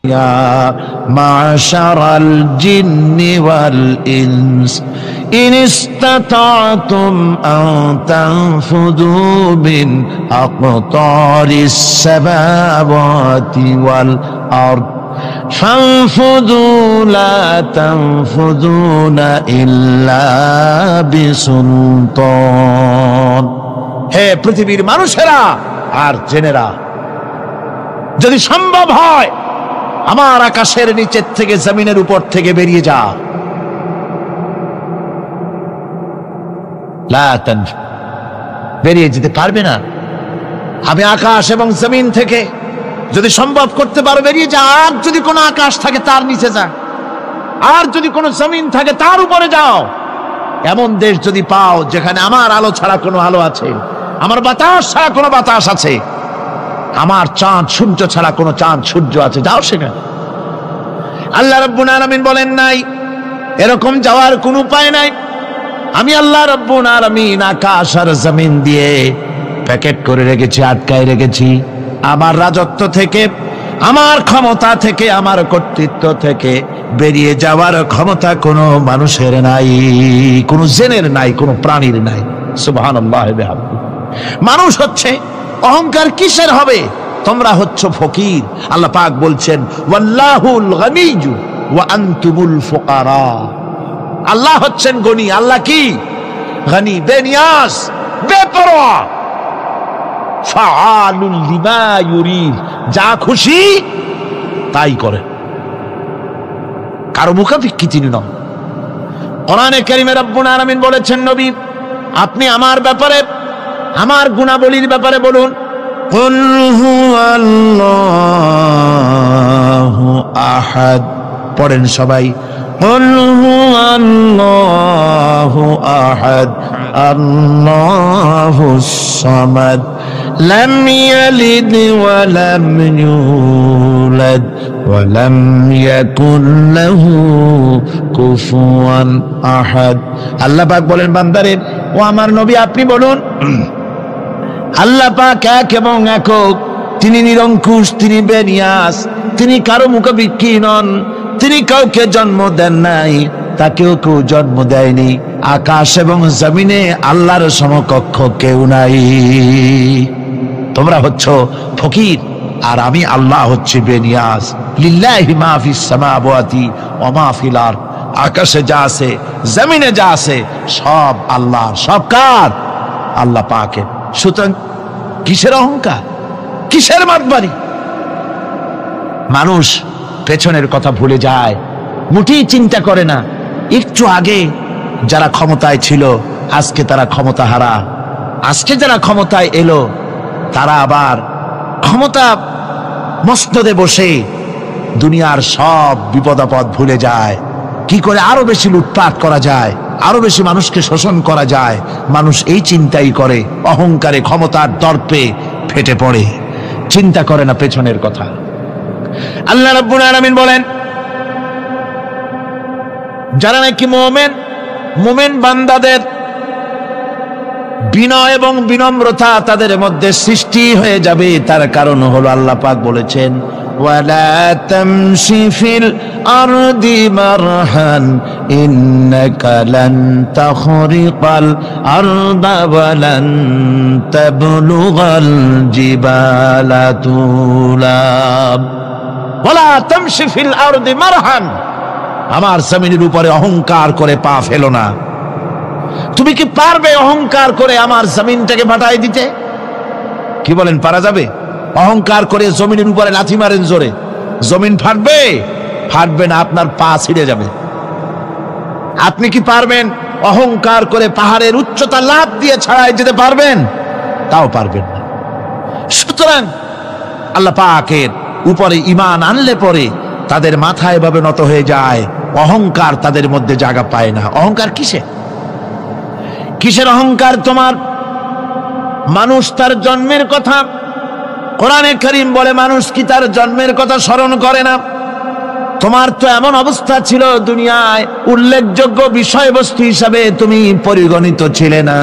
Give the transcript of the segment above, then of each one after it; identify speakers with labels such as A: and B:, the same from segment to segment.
A: معشر الجن والإنس إن استطعتم أن تنفذوا من أقطار السماوات والأرض فانفذوا لا تنفذون إلا بسلطان। হে পৃথিবীর মানুষেরা আর জেনেরা, যদি সম্ভব হয় আমার আকাশের নিচের থেকে জমিনের উপর থেকে বেরিয়ে যা, বেরিয়ে যেতে পারবে না। আমি আকাশ এবং জমিন থেকে যদি সম্ভব করতে পারো বেরিয়ে যা। আর যদি কোনো আকাশ থাকে তার নিচে যা, আর যদি কোনো জমিন থাকে তার উপরে যাও। এমন দেশ যদি পাও যেখানে আমার আলো ছাড়া কোনো আলো আছে, আমার বাতাস ছাড়া কোনো বাতাস আছে, আমার চাঁদ সূর্য ছাড়া কোনো চাঁদ সূর্য আছে, যাও সেখানে। আল্লাহ রাব্বুল আলামিন বলেন নাই এরকম যাওয়ার কোনো উপায় নাই। আমি আল্লাহ রাব্বুল আলামিন আকাশ আর জমিন দিয়ে প্যাকেট করে রেখেছি, আটকায় রেখেছি। আমার রাজত্ব থেকে, আমার ক্ষমতা থেকে, আমার কর্তৃত্ব থেকে বেরিয়ে যাওয়ার ক্ষমতা কোনো মানুষের নাই, কোনো জিনের নাই, কোনো প্রাণীর নাই। সুবহানাল্লাহ বিহামদিহি। মানুষ হচ্ছে অহংকার কিসের হবে? তোমরা হচ্ছ ফকির। আল্লাহ পাক বলছেন ওয়াল্লাহুল গনিয়্যু ওয়া আনতুমুল ফুকারা। আল্লাহ হচ্ছেন গনি। আল্লাহ কি? গনি, বেনিয়াজ, বেপরোয়া। ফাআলুল লিমা ইউরিদ, যা খুশি তাই করে, কারো মুখাপেক্ষী তিনি নন। কোরআনে কারীমে রব্বুল আলামিন বলেছেন নবী আপনি আমার ব্যাপারে, আমার গুণাবলীর ব্যাপারে বলুন। কুল হুয়াল্লাহু আহাদ, পড়েন সবাই। কুল হুয়াল্লাহু আহাদ আল্লাহুস সামাদ লাম ইয়ালিদ ওয়া লাম ইউলাদ ওয়া লাম ইয়াকুল লাহু কুফুয়ান আহাদ। আল্লাহ পাক বলেন বান্দারে, ও আমার নবী আপনি বলুন আল্লাহ পাক এক এবং একক, তিনি নিরঙ্কুশ, তিনি বেনিয়াস, তিনি কারো মুখাপেক্ষী নন, তিনি কাউকে জন্ম দেন নাই, তাকেও কেউ জন্ম দেয়নি। আকাশ এবং জমিনে আল্লাহর সমকক্ষ কেউ নাই। তোমরা হচ্ছ ফকির আর আমি আল্লাহ হচ্ছে বেনিয়াস। লিল্লাহি মা ফিস সামাওয়াতি ওয়া মা ফিল আরদ, আকাশে যা আছে জমিনে যা আছে সব আল্লাহর। সব কার? আল্লাহ পাকের। সুতরাং কিসের অহংকার, কিসের মাতবাড়ি? মানুষ পেছনের কথা ভুলে যায়, মুঠি চিন্তা করে না। একটু আগে যারা ক্ষমতায় ছিল আজকে তারা ক্ষমতা হারা, আজকে যারা ক্ষমতায় এলো তারা আবার ক্ষমতা মস্তদে বসে দুনিয়ার সব বিপদ আপদ ভুলে যায়। কি করে আরো বেশি লুটপাট করা যায়, আরো বেশি মানুষকে শোষণ করা যায়, মানুষ এই চিন্তাই করে। অহংকারে, ক্ষমতার দর্পে ফেটে পড়ে, চিন্তা করে না পেছনের কথা। আল্লাহ রাব্বুল আলামিন বলেন যারা নাকি মুমিন বান্দাদের বিনয় এবং বিনম্রতা তাদের মধ্যে সৃষ্টি হয়ে যাবে, তার কারণ হলো আল্লাহ পাক বলেছেন ওয়ালা তামশি ফিল আরদি মারহান ইন্নাকা লান তাখরিকাল আরদা ওয়া লান তাবলুগাল জিবালা তুলা। ওয়ালা তামশি ফিল আরদি মারহান, আমার জমিনের উপরে অহংকার করে পা ফেলো না। তুমি কি পারবে অহংকার করে আমার জমিনটাকে ফাটাই দিতে? কি বলেন, পারা যাবে? অহংকার করে জমিনের উপরে লাথি মারেন জোরে, জমিন ফাটবে? ফাটবে না, আপনার পা ছিঁড়ে যাবে। আপনি কি পারবেন অহংকার করে পাহাড়ের উচ্চতা লাফ দিয়ে ছাড়াই যেতে পারবেন? তাও পারবেন না। সুতরাং আল্লাহ পাকের উপরে ঈমান আনলে পরে তাদের মাথা এভাবে নত হয়ে যায়, অহংকার তাদের মধ্যে জায়গা পায় না। অহংকার কিসের অহংকার তোমার? মানুষ তার জন্মের কথা, কোরআনে কারীম বলে মানুষ কি তার জন্মের কথা স্মরণ করে না? তোমার তো এমন অবস্থা ছিল দুনিয়ায় উল্লেখযোগ্য বিষয়বস্তু হিসাবে তুমি পরিগণিত ছিলে না।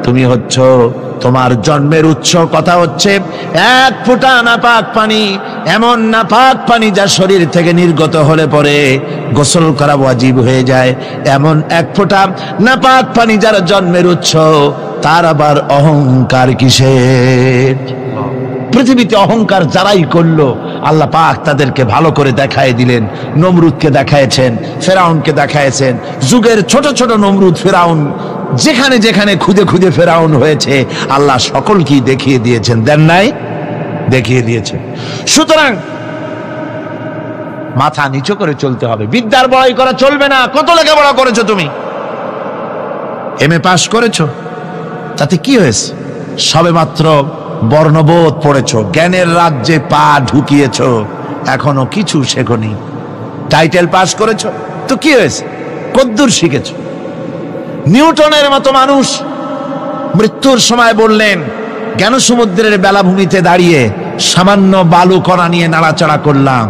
A: তুমি হচ্ছ তোমার জন্মের উৎস কথা হচ্ছে এক ফোঁটা নাপাক পানি, এমন নাপাক পানি যা শরীর থেকে নির্গত হলে পরে গোসল করা ওয়াজিব হয়ে যায়, এমন এক ফোঁটা নাপাক পানি যার জন্মের উৎস, তার আবার অহংকার কিসের? পৃথিবীতে অহংকার যারাই করলো আল্লাহ পাক তাদেরকে ভালো করে দেখায় দিলেন। নমরুদকে দেখায়ছেন, ফেরাউনকে দেখায়ছেন, যুগের ছোট ছোট নমরুদ ফেরাউন যেখানে যেখানে খুদে খুদে ফেরাউন হয়েছে আল্লাহ সকলকেই দেখিয়ে দিয়েছেন, দেন নাই? দেখিয়ে দিয়েছেন। সুতরাং মাথা নিচু করে চলতে হবে, বিদ্যার বড়াই করা চলবে না। কত লেখাপড়া করেছো তুমি? এমএ পাস করেছো, তাতে কি হয়েছে? সবে মাত্র বর্ণবোধ পড়েছো, জ্ঞানের রাজ্যে পা ঢুকিয়েছো, এখনো কিছু শেখনি। টাইটেল পাস করেছো, তো কি হয়েছে? কদ্দুর শিখেছো? নিউটনের মতো মানুষ মৃত্যুর সময় বললেন, জ্ঞান সমুদ্রের বেলাভূমিতে দাঁড়িয়ে সামান্য বালু কণা নিয়ে নাড়াচাড়া করলাম,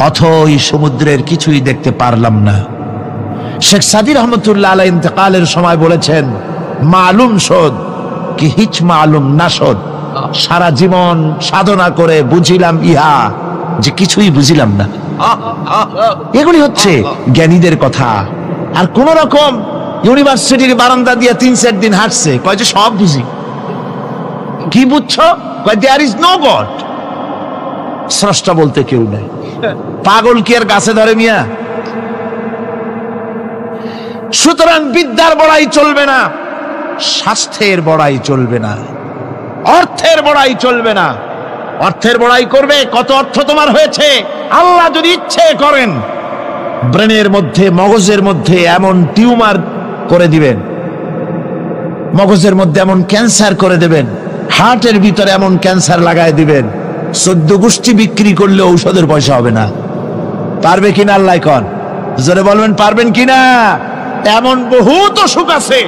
A: অথই সমুদ্রের কিছুই দেখতে পারলাম না। শেখ সাদি রহমতুল্লাহ আলাইহি ইন্তেকালের সময় বলেছেন, মালুম শোধ কি হিচ মালুম না শোধ, সারা জীবন সাধনা করে বুঝিলাম ইহা যে কিছুই বুঝিলাম না। এগুলি হচ্ছে জ্ঞানীদের কথা। আর কোন রকম ইউনিভার্সিটির বারান্দা দিয়ে 3-4 দিন হাঁটছে, কয় যে সব বুঝি। কি বুঝছো? কয় দেয়ার ইজ নো গড, স্রষ্টা বলতে কেউ নাই। পাগল কি আর গাছে ধরে মিয়া? সুতরাং বিদ্যার বড়াই চলবে না, স্বাস্থ্যের বড়াই চলবে না, অর্থের বড়াই চলবে না। অর্থের বড়াই করবে, কত অর্থ তোমার হয়েছে? আল্লাহ যদি ইচ্ছে করেন ব্রেনের মধ্যে, মগজের মধ্যে এমন টিউমার করে দিবেন, মগজের মধ্যে এমন ক্যান্সার করে দেবেন, হার্টের ভিতরে এমন ক্যান্সার লাগায় দিবেন, 14 গোষ্ঠী বিক্রি করলে ঔষধের পয়সা হবে না। পারবে কিনা আল্লাহ কন? জোরে বলবেন পারবেন কিনা? এমন বহুত অসুখ আছে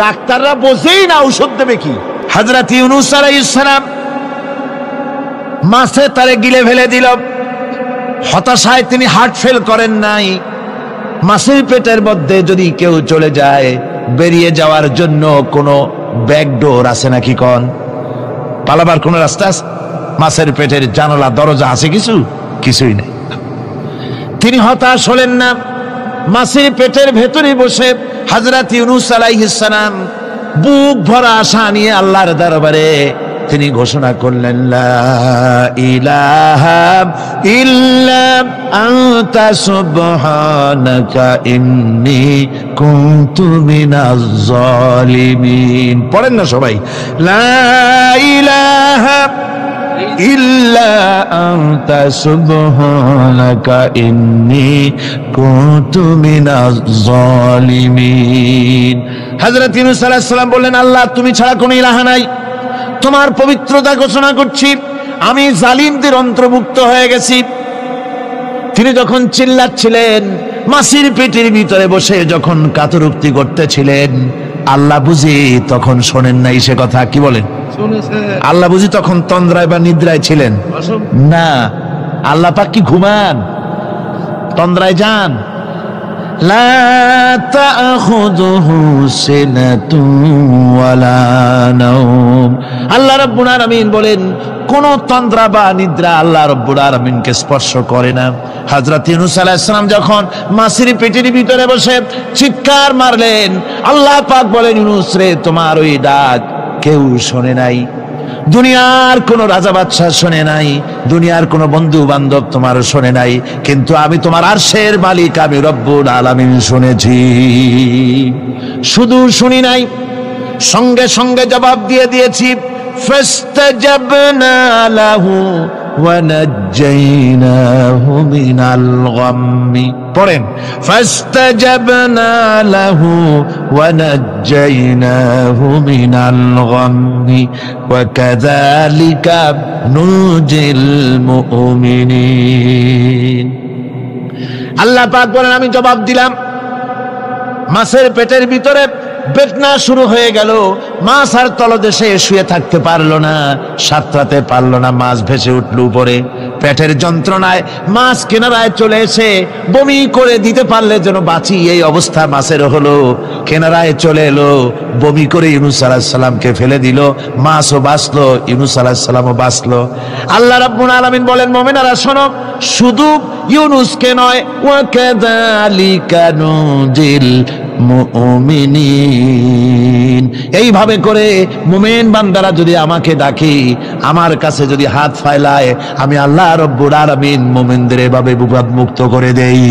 A: ডাক্তাররা বোঝেই না ঔষধ দেবে কি। হযরত ইউনূস আলাইহিস সালাম মাছে তারে গিলে ফেলে দিল, হতাশায় তিনি হার্ট ফেল করেন নাই। মাছের পেটের মধ্যে যদি কেউ চলে যায়, বেরিয়ে যাওয়ার জন্য কোনো ব্যাকডোর আছে নাকি কন? পালাবার কোন রাস্তা আছে? মাছের পেটের জানালা দরজা আছে কিছু? কিছুই নেই। তিনি হতাশ হলেন না, মাছের পেটের ভেতরে বসে হযরত ইউনূস আলাইহিস সালাম বুক ভরা আশা নিয়ে আল্লাহর দরবারে তিনি ঘোষণা করলেন, লা ইলাহা ইল্লা আনতা সুবহানাকা ইন্নী কুনতু মিনাজ জালিমিন। পড়েন না সবাই, লা ইলাহা ইল্লা আনতা সুবহানাকা ইন্নী কুনতু মিনাজ জালিমিন। হযরত ইউনূস আলাইহিস সালাম বললেন, আল্লাহ তুমি ছাড়া কোনো ইলাহ নাই, তোমার পবিত্রতা ঘোষণা করছি, আমি জালিমদের অন্তর্ভুক্ত হয়ে গেছি। তিনি যখন চিল্লাচ্ছিলেন, মাছির পেটের ভিতরে বসে যখন কাতরুক্তি করতেছিলেন, আল্লাহ বুঝি তখন শোনেন নাই সে কথা? কি বলেন? আল্লাহ বুঝি তখন তন্দ্রায় বা নিদ্রায় ছিলেন না? আল্লাহ পাক কি ঘুমান? তন্দ্রায় যান? লা তাখুযুহু সিনাতুন ওয়ালা নাওম। আল্লাহ রাব্বুল আলামিন বলেন, কোন তন্দ্রা বা নিদ্রা আল্লাহ রাব্বুল আলামিনকে স্পর্শ করে না। হযরত ইউনূস আলাইহিস সালাম যখন মাছের পেটের ভিতরে বসে চিৎকার মারলেন, আল্লাহ পাক বলেন, ইউনূস রে, তোমার ওই ডাক কেউ শোনে নাই, দুনিয়ার কোন রাজা বাদশাহ শোনে নাই, দুনিয়ার কোন বন্ধু বান্ধব তোমার শোনে নাই, কিন্তু আমি তোমার আরশের মালিক, আমি রব্বুল আলামিন শুনেছি। শুধু শুনি নাই, সঙ্গে সঙ্গে জবাব দিয়ে দিয়েছি। ফাস্তাজাবনা লাহু ওয়া নাজ্জাইনাহু মিনাল গাম্মি। পড়েন, ফাস্তাজাবনা লাহু ওয়া নাজ্জাইনাহু মিনাল গাম্মি ওয়া কাযালিকা নুজিল মুমিনিন। আল্লাহ পাক বলেন, আমি জবাব দিলাম। মাছের পেটের ভিতরে বেদনা শুরু হয়ে গেল। মাছ আর তলদেশে শুয়ে থাকতে পারলো না, সাঁতরাতে পারলো না, মাছ ভেসে উঠল উপরে। পেটের যন্ত্রণায় মাছ কিনারায় চলে এসে বমি করে দিতে পারলে যেন বাঁচি, এই অবস্থা মাছের হলো। কিনারায় চলে এলো, বমি করে ইউনূস আলাইহিস সালামকে ফেলে দিল। মাছও বাঁচলো, ইউনূস আলাইহিস সালামও বাঁচলো। আল্লাহ রাব্বুল আলামিন বলেন, মুমিনেরা শোনো, শুধু ইউনূসকে নয়, ওয়া কাযালিকা নুজিল মুমিনিন, এইভাবে করে মুমিন বান্দারা যদি আমাকে ডাকে, আমার কাছে যদি হাত ফাইলায়, আমি আল্লাহ রব্বুল আলামিন মুমিনদের এভাবে বিপদ মুক্ত করে দেই।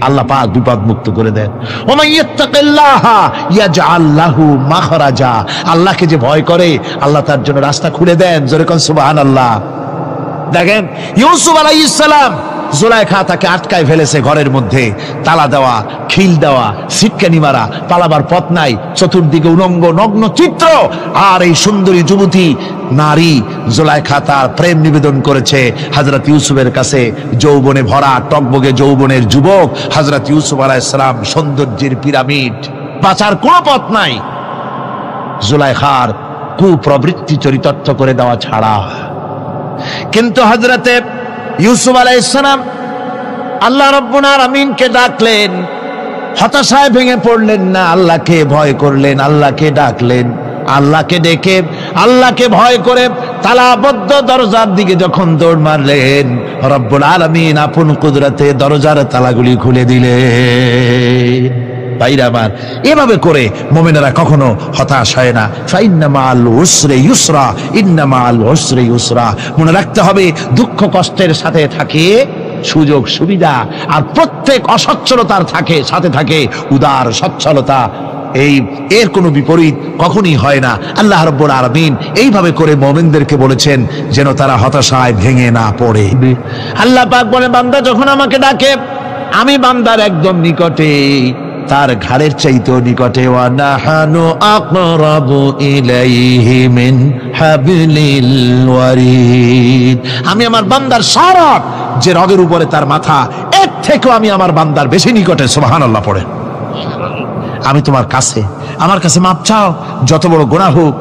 A: আল্লাহ পাক বিপদ মুক্ত করে দেন। ওয়া মান ইয়াত্তাকিল্লাহা ইয়াজআল লাহু মাখরাজা, আল্লাহকে যে ভয় করে আল্লাহ তার জন্য রাস্তা খুলে দেন। জোরে কোন সুবহানাল্লাহ। দেখেন ইউসুফ আলাইহিস সালাম, জুলাইখা তাকে আটকায় ফেলেছে ঘরের মধ্যে, তালা দেওয়া, খিল দেওয়া, সিটকানি মারা, পালাবার পথ নাই, চতুর্দিকে উলঙ্গ নগ্ন চিত্র। আর এই সুন্দরী যুবতী নারী জুলাইখা তার প্রেম নিবেদন করেছে হযরত ইউসুফের কাছে। যৌবনে ভরা টকবগে যৌবনের যুবক হযরত ইউসুফ আলাইহিস সালাম, সৌন্দর্যের পিরামিড, বাঁচার কোনো পথ নাই জুলাইখার কুপ্রবৃত্তি চরিতার্থ করে দেওয়া ছাড়া। কিন্তু হযরতে ইউসুফ আলাইহিস সালাম আল্লাহ রাব্বুল আলামিনকে ডাকলেন, হতাশায় ভেঙে পড়লেন না, আল্লাহকে ভয় করলেন, আল্লাহকে ডাকলেন। আল্লাহকে ডেকে, আল্লাহকে ভয় করে তালাবদ্ধ দরজার দিকে যখন দৌড় মারলেন, রব্বুল আলামিন আপন কুদরতে দরজার তালাগুলি খুলে দিলেন। ভাইরা আমার, এভাবে করে মুমিনেরা কখনো হতাশ হয় না। ফাইন্না মাআল উসরি ইউসরা, ইন্না মাআল উসরি ইউসরা। মনে রাখতে হবে, দুঃখ কষ্টের সাথে থাকে সুযোগ সুবিধা, আর প্রত্যেক অসচ্ছলতার সাথে থাকে উদার সচ্ছলতা। এর কোনো বিপরীত কখনই হয় না। আল্লাহ রাব্বুল আলামিন এইভাবে করে মুমিনদেরকে বলেছেন যেন তারা হতাশায় ভেঙে না পড়ে। আল্লাহ পাক বলে, বান্দা যখন আমাকে ডাকে, আমি বান্দার একদম নিকটে, তার ঘাড়ের চাইতেও নিকটে। ওয়া নাহানু আকরাবু ইলাইহি মিন হাবলিল ওয়ারিদ, আমি আমার বান্দার সারাত যে রগের উপরে তার মাথা, এর থেকেও আমি আমার বান্দার বেশি নিকটে। সুবহানাল্লাহ পড়ে। আমি তোমার কাছে, আমার কাছে মাপ চাও, যত বড় গুনাহ হোক।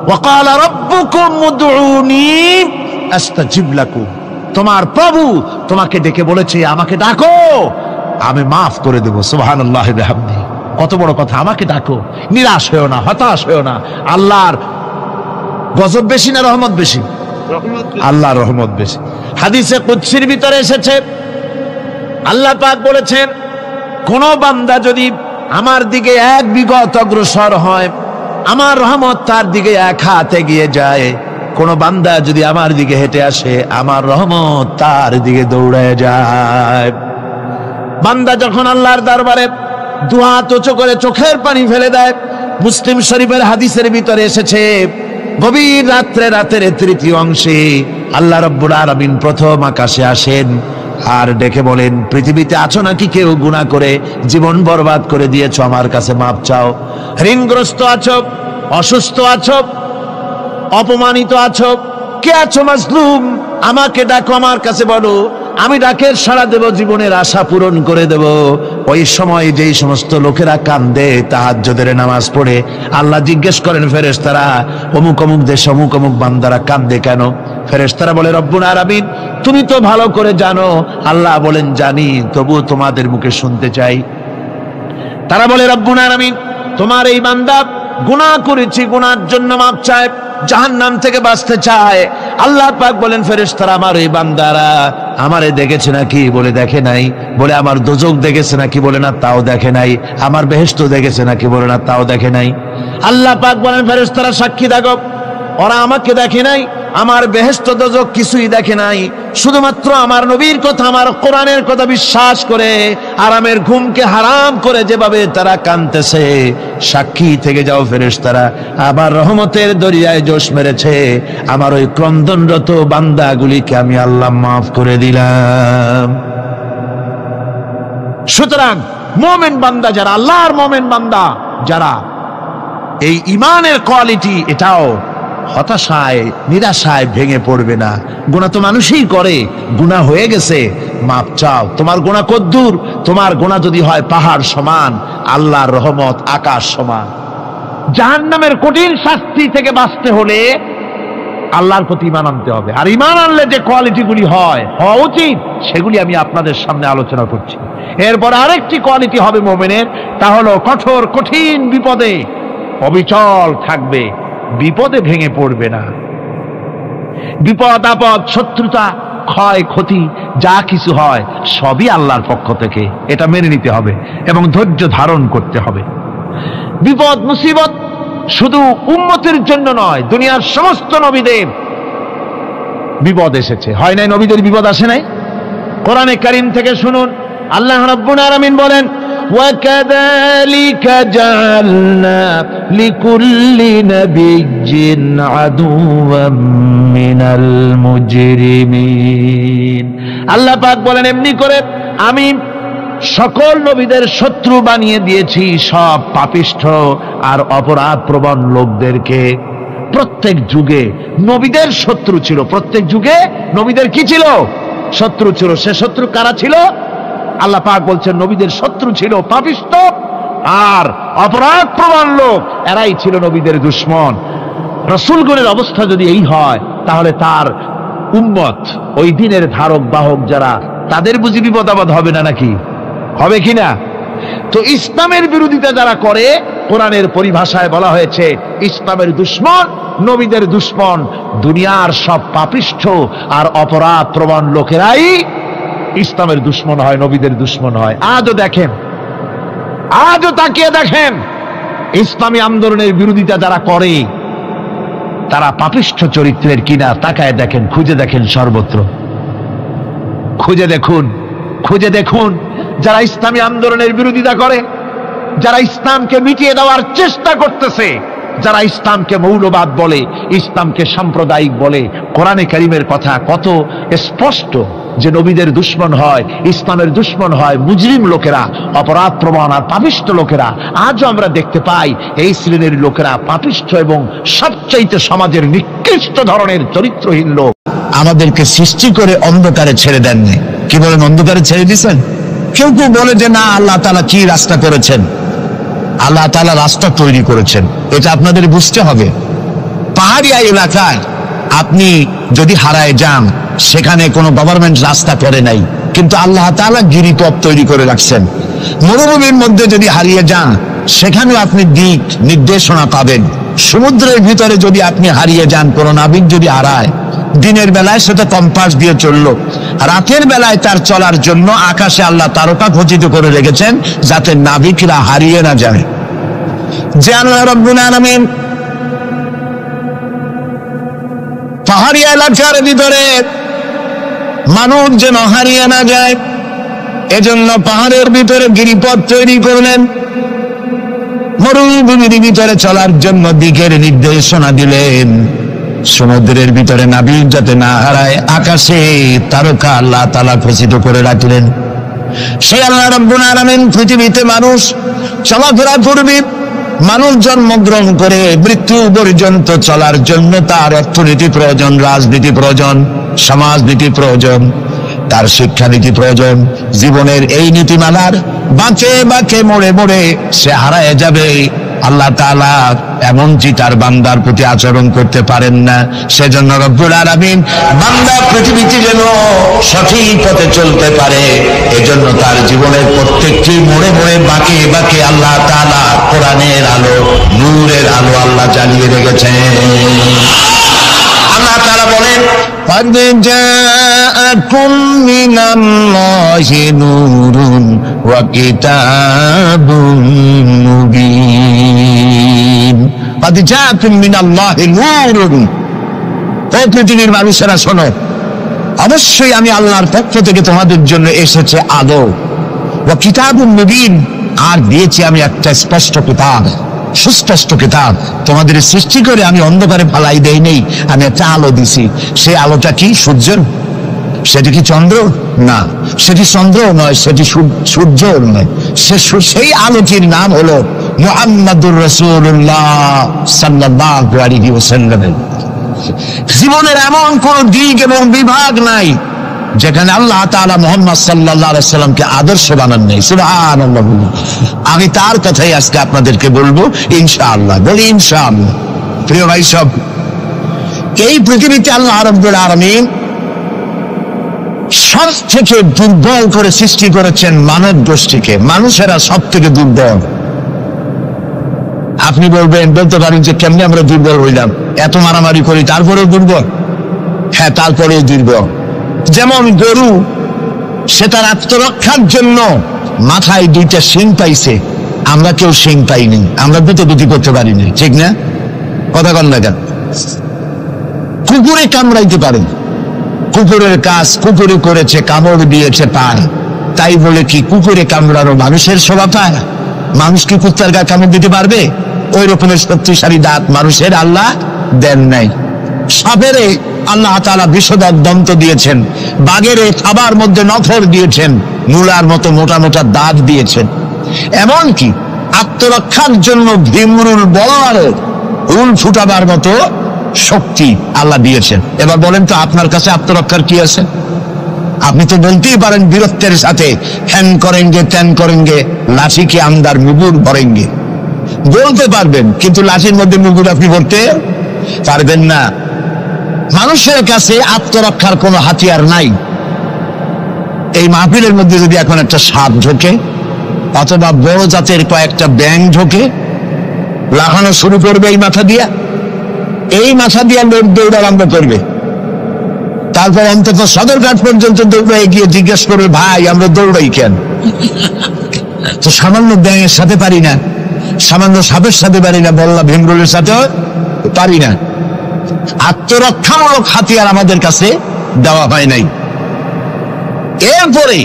A: ওয়া ক্বালা রাব্বুকুম উদউনি আস্তাজিব লাকুম, তোমার প্রভু তোমাকে ডেকে বলেছে আমাকে ডাকো, আমি মাফ করে দেব। সুবহানাল্লাহি ওয়া বিহামদিহি, কত বড় কথা। আমাকে ডাকো, নিরাশ হয়েও না, হতাশ হয়েও না। আল্লাহর গজব বেশি না রহমত বেশি? আল্লাহর রহমত বেশি। হাদিসে কুদসির ভিতরে এসেছে, আল্লাহ পাক বলেছেন, কোন বান্দা যদি আমার দিকে এক বিগত অগ্রসর হয়, আমার রহমত তার দিকে এক হাত এগিয়ে যায়। কোন বান্দা যদি আমার দিকে হেঁটে আসে, আমার রহমত তার দিকে দৌড়ে যায়। বান্দা যখন আল্লাহর দরবারে দুহাত উঁচু করে চোখের পানি ফেলে দেয়, মুসলিম শরীফের হাদিসের ভিতরে এসেছে, গভীর রাতের তৃতীয় অংশে আল্লাহ রাব্বুল আলামিন প্রথম আকাশে আসেন আর ডেকে বলেন, পৃথিবীতে আছো নাকি কেউ গুনাহ করে জীবন বরবাদ করে দিয়েছো, আমার কাছে মাপ চাও। ঋণগ্রস্ত আছো, অসুস্থ আছো, অপমানিত আছো, কে আছো মাজলুম, আমাকে ডাকো, আমার কাছে বলো, আমি ডাকের সাড়া দেব, জীবনের আশা পূরণ করে দেব। ওই সময় যেই সমস্ত লোকেরা কান্দে তাহাজ্জুদের নামাজ পড়ে, আল্লাহ জিজ্ঞেস করেন ফেরেশতারা, অমুক অমুক দেশ অমুক অমুক বান্দারা কান্দে কেন? ফেরেশতারা বলে, রব্বুল আলামিন তুমি তো ভালো করে জানো। আল্লাহ বলেন, জানি, তবুও তোমাদের মুখে শুনতে চাই। তারা বলে, রব্বুল আলামিন তোমার এই বান্দা গুনাহ করেছি, গুনার জন্য মাপ চায়, জাহান্নাম থেকে বাঁচতে চায়। আল্লাহ পাক বলেন, ফেরেশতারা আমার এই বান্দারা আমারে দেখেছে নাকি? বলে দেখে নাই। বলে আমার দোজখ দেখেছে নাকি? বলে না, তাও দেখে নাই। আমার বেহেশত দেখেছে নাকি? বলে না, তাও দেখে নাই। আল্লাহ পাক বলেন, ফেরেশতারা সাক্ষী থাকো, ওরা আমাকে দেখে নাই, আমার বেহেশত দোজখ কিছুই দেখে নাই, শুধুমাত্র আমার নবীর কথা, আমার কোরআনের কথা বিশ্বাস করে আরামের ঘুমকে হারাম করে যেভাবে তারা কাঁদতেছে, সাক্ষী থেকে যাও ফেরেশতারা, আমার রহমতের দরিয়ায় জোশ মেরেছে, আমার ওই ক্রন্দনরত বান্দাগুলিকে আমি আল্লাহ মাফ করে দিলাম। সুতরাং মুমিন বান্দা যারা, আল্লাহর মুমিন বান্দা যারা, এই ঈমানের কোয়ালিটি এটাও হতাশায় নিরাশায় ভেঙে পড়বে না। গুনাহ তো মানুষই করে, গুনাহ হয়ে গেছে, মাপ চাও। তোমার গুনাহ কদ্দুর? তোমার গুনাহ যদি হয় পাহাড় সমান, আল্লাহর রহমত আকাশ সমান। জাহান্নামের কঠিন শাস্তি থেকে বাঁচতে হলে আল্লাহর প্রতি ঈমান আনতে হবে। আর ঈমান আনলে যে কোয়ালিটিগুলি হওয়া উচিত, সেগুলি আমি আপনাদের সামনে আলোচনা করছি। এরপর আরেকটি কোয়ালিটি হবে মুমিনের, তা হলো কঠোর কঠিন বিপদে অবিচল থাকবে, বিপদে ভেঙে পড়বে না। বিপদ আপদ, শত্রুতা, ক্ষয় ক্ষতি যা কিছু হয় সবই আল্লাহর পক্ষ থেকে, এটা মেনে নিতে হবে এবং ধৈর্য ধারণ করতে হবে। বিপদ মুসিবত শুধু উম্মতের জন্য নয়, দুনিয়ার সমস্ত নবীদের বিপদ এসেছে, হয় নাই? নবীদের বিপদ আসে নাই? কোরআনে কারীম থেকে শুনুন, আল্লাহ রাব্বুল আলামিন বলেন, وَكَذَلِكَ جَعَلْنَا لِكُلِّ نَبِيٍّ عَدُوًّا مِنَ الْمُجْرِمِينَ। আল্লাহ পাক বলেন, এমনি করে আমি সকল নবীদের শত্রু বানিয়ে দিয়েছি সব পাপিষ্ঠ আর অপরাধ প্রবণ লোকদেরকে। প্রত্যেক যুগে নবীদের শত্রু ছিল, প্রত্যেক যুগে নবীদের কি ছিল? শত্রু ছিল। সে শত্রু কারা ছিল? আল্লাহ পাক বলছেন নবীদের শত্রু ছিল পাপিষ্ঠ আর অপরাধ প্রবণ লোক, এরাই ছিল নবীদের দুশমন। রাসূলগণের অবস্থা যদি এই হয়, তাহলে তার উম্মত, ওই দিনের ধারক বাহক যারা, তাদের বুঝি বিপদ আপদ হবে না? নাকি হবে কিনা? তো ইসলামের বিরোধিতা যারা করে, কোরআনের পরিভাষায় বলা হয়েছে ইসলামের দুশমন, নবীদের দুশমন। দুনিয়ার সব পাপিষ্ঠ আর অপরাধ প্রবণ লোকেরাই ইসলামের দুশমন হয়, নবীদের দুশমন হয়। আজও দেখেন, আজও তাকিয়ে দেখেন, ইসলামী আন্দোলনের বিরোধিতা যারা করে তারা পাপিষ্ঠ চরিত্রের কিনা, তাকায় দেখেন, খুঁজে দেখেন, সর্বত্র খুঁজে দেখুন, খুঁজে দেখুন। যারা ইসলামী আন্দোলনের বিরোধিতা করে, যারা ইসলামকে মিটিয়ে দেওয়ার চেষ্টা করতেছে, যারা ইসলামকে মৌলবাদ বলে, ইসলামকে সাম্প্রদায়িক বলে, কোরআনে কারীমের কথা কত স্পষ্ট যে নবীদের দুশমন হয়, ইসলামের দুশমন হয় মুজরিম লোকেরা, অপরাধ প্রবণ আর পাপিষ্ঠ লোকেরা। আজও আমরা দেখতে পাই এই শ্রেণীর লোকেরা পাপিষ্ঠ এবং সবচাইতে সমাজের নিকৃষ্ট ধরনের চরিত্রহীন লোক।
B: আমাদেরকে সৃষ্টি করে অন্ধকারে ছেড়ে দেননি। কি বলেন? অন্ধকারে ছেড়ে দিয়েছেন। কেউ কেউ বলে যে না, আল্লাহ তাআলা কি রাস্তা করেছেন? আল্লাহ তাআলা রাস্তা তৈরি করেছেন, এটা আপনাদের বুঝতে হবে। পাহাড়ি এলাকায় আপনি যদি হারায় যান, সেখানে কোনো গভর্নমেন্ট রাস্তা করে নাই, কিন্তু আল্লাহ তাআলা গিরিপথ তৈরি করে রাখছেন। মরুভূমির মধ্যে যদি হারিয়ে যান, সেখানেও আপনি দিক নির্দেশনা পাবেন। সমুদ্রের ভিতরে যদি আপনি হারিয়ে যান, কোনো নাবিক যদি হারায়, দিনের বেলায় সেটা কম্পাস দিয়ে চললো, রাতের বেলায় তার চলার জন্য আকাশে আল্লাহ তারকা খচিত করে রেখেছেন, যাতে নাবিকরা হারিয়ে না যায়। যে আল্লাহ রাব্বুল আলামিন পাহাড়ি এলাকার ভিতরে মানুষ যেন হারিয়ে না যায়, এজন্য পাহাড়ের ভিতরে গিরিপথ তৈরি করলেন। মরুভূমির ভিতরে চলার জন্য দিকের নির্দেশনা দিলেন। সমুদ্রের ভিতরে নাবিক যাতে না হারায়, আকাশে তারকা আল্লাহ তাআলা খচিত করে রাখলেন। সেই আল্লাহ রাব্বুল আলামিন পৃথিবীতে মানুষ চলাফেরা করবে, মানুষ জন্মগ্রহণ করে মৃত্যু পর্যন্ত চলার জন্য তার অর্থনীতি প্রয়োজন, রাজনীতি প্রয়োজন, সমাজনীতি প্রয়োজন, তার শিক্ষানীতি প্রয়োজন। জীবনের এই নীতিমালার বাঁকে বাঁকে মোড়ে মোড়ে সে হারায় যাবে। আল্লাহ তাআলা এমনকি তার বান্দার প্রতি আচরণ করতে পারেন না। সেজন্য রব্বুল আলামিন বান্দা পৃথিবীতে যেন সঠিক পথে চলতে পারে, এজন্য তার জীবনের প্রত্যেকটি মোড়ে মোড়ে বাঁকে বাঁকে আল্লাহ তাআলা কোরআনের আলো, নূরের আলো আল্লাহ জ্বালিয়ে রেখেছেন। আল্লাহ তাআলা বলেন, قد جاءكم من الله نور وكتاب مبين। قد جاءكم من الله نور। ও পৃথিবীর মানুষেরা শোনো, অবশ্যই আমি আল্লাহর পক্ষ থেকে তোমাদের জন্য এসেছে আলো, ওয়া কিতাবুম মুবিন, আর দিয়েছি আমি একটা স্পষ্ট কিতাব, সুস্পষ্ট কিতাব। তোমাদের সৃষ্টি করে আমি অন্ধকারে ফালাই দেই নেই, আমি একটা আলো দিছি। সেই আলোটা কি? সূর্য? সেটি কি চন্দ্র? না, সেটি চন্দ্র নয়, সেটি সূর্য নয়। সেই আলোটির নাম হলো মুহাম্মাদুর রাসূলুল্লাহ সাল্লাল্লাহু আলাইহি ওয়াসাল্লাম। জীবনের এমন কোন দিক এবং বিভাগ নাই যেখানে আল্লাহ তাআলা মুহাম্মদ সাল্লাল্লাহু আলাইহি সাল্লামকে আদর্শ বানান নাই। সুবহানাল্লাহ। আমি তার কথাই আজকে আপনাদেরকে বলবো ইনশাআল্লাহ। বলি ইনশাআল্লাহ। প্রিয় ভাই সব, এই পৃথিবীতে আল্লাহ রাব্বুল আলামিন সব থেকে দুর্বল করে সৃষ্টি করেছেন মানব গোষ্ঠীকে। মানুষেরা সব থেকে দুর্বল। আপনি বলতে পারেন যে কেমনি আমরা দুর্বল হইলাম, এত মারামারি করি তারপরেও দুর্বল? হ্যাঁ, তারপরেও দুর্বল। যেমন গরু, সে তার আত্মরক্ষার জন্য মাথায় 2টা শিং পাইছে, আমরা কেউ শিং পাইনি, আমরা দুটি করতে পারিনি, ঠিক না? কথা কন না কেন? কুকুরে কামড়াইতে পারে, কুকুরের কাজ কুকুরে করেছে, কামড় দিয়েছে পায়, তাই বলে কি কুকুরে কামড়ানো মানুষের শোভা পায়? মানুষ কি কুত্তার গায়ে কামড় দিতে পারবে? ওই রকমের শক্তিশালী দাঁত মানুষের আল্লাহ দেন নাই। সাপেরে আল্লাহ তাআলা বিষধর দন্ত দিয়েছেন, বাঘের খাবার মধ্যে নখর দিয়েছেন, মূলার মতো মোটা মোটা দাঁত দিয়েছেন। এমনকি আত্মরক্ষার জন্য ভীমরুল বলার রুল ফুটাবার মতো শক্তি আল্লাহ দিয়েছেন। এবার বলেন তো আপনার কাছে আত্মরক্ষার কি আছে? আপনি তো বলতেই পারেন বীরত্বের সাথে, হ্যান করেঙ্গে ত্যান করেঙ্গে, লাঠি কে আন্দার মুগুর ভরেঙ্গে, বলতে পারবেন, কিন্তু লাঠির মধ্যে মুগুর আপনি ভরতে পারবেন না। মানুষের কাছে আত্মরক্ষার কোনো হাতিয়ার নাই। এই মাহফিলের মধ্যে যদি এখন একটা সাপ ঢোকে অথবা বড় জাতের কয়েকটা ব্যাঙ ঢোকে, লাগানো শুরু করবে এই মাথা দিয়া, এই মাথা দিয়া লোক দৌড় আরম্ভ করবে। তারপর অন্তত সদরঘাট পর্যন্ত দৌড়ে গিয়ে জিজ্ঞেস করবে, ভাই আমরা দৌড়াই কেন? তো সামান্য ব্যাঙের সাথে পারি না, সামান্য সাপের সাথে পারি না, বললা ভীমরুলের সাথেও পারি না। আত্মরক্ষামূলক হাতিয়ার আমাদের কাছে দেওয়া হয় নাই। এরপরে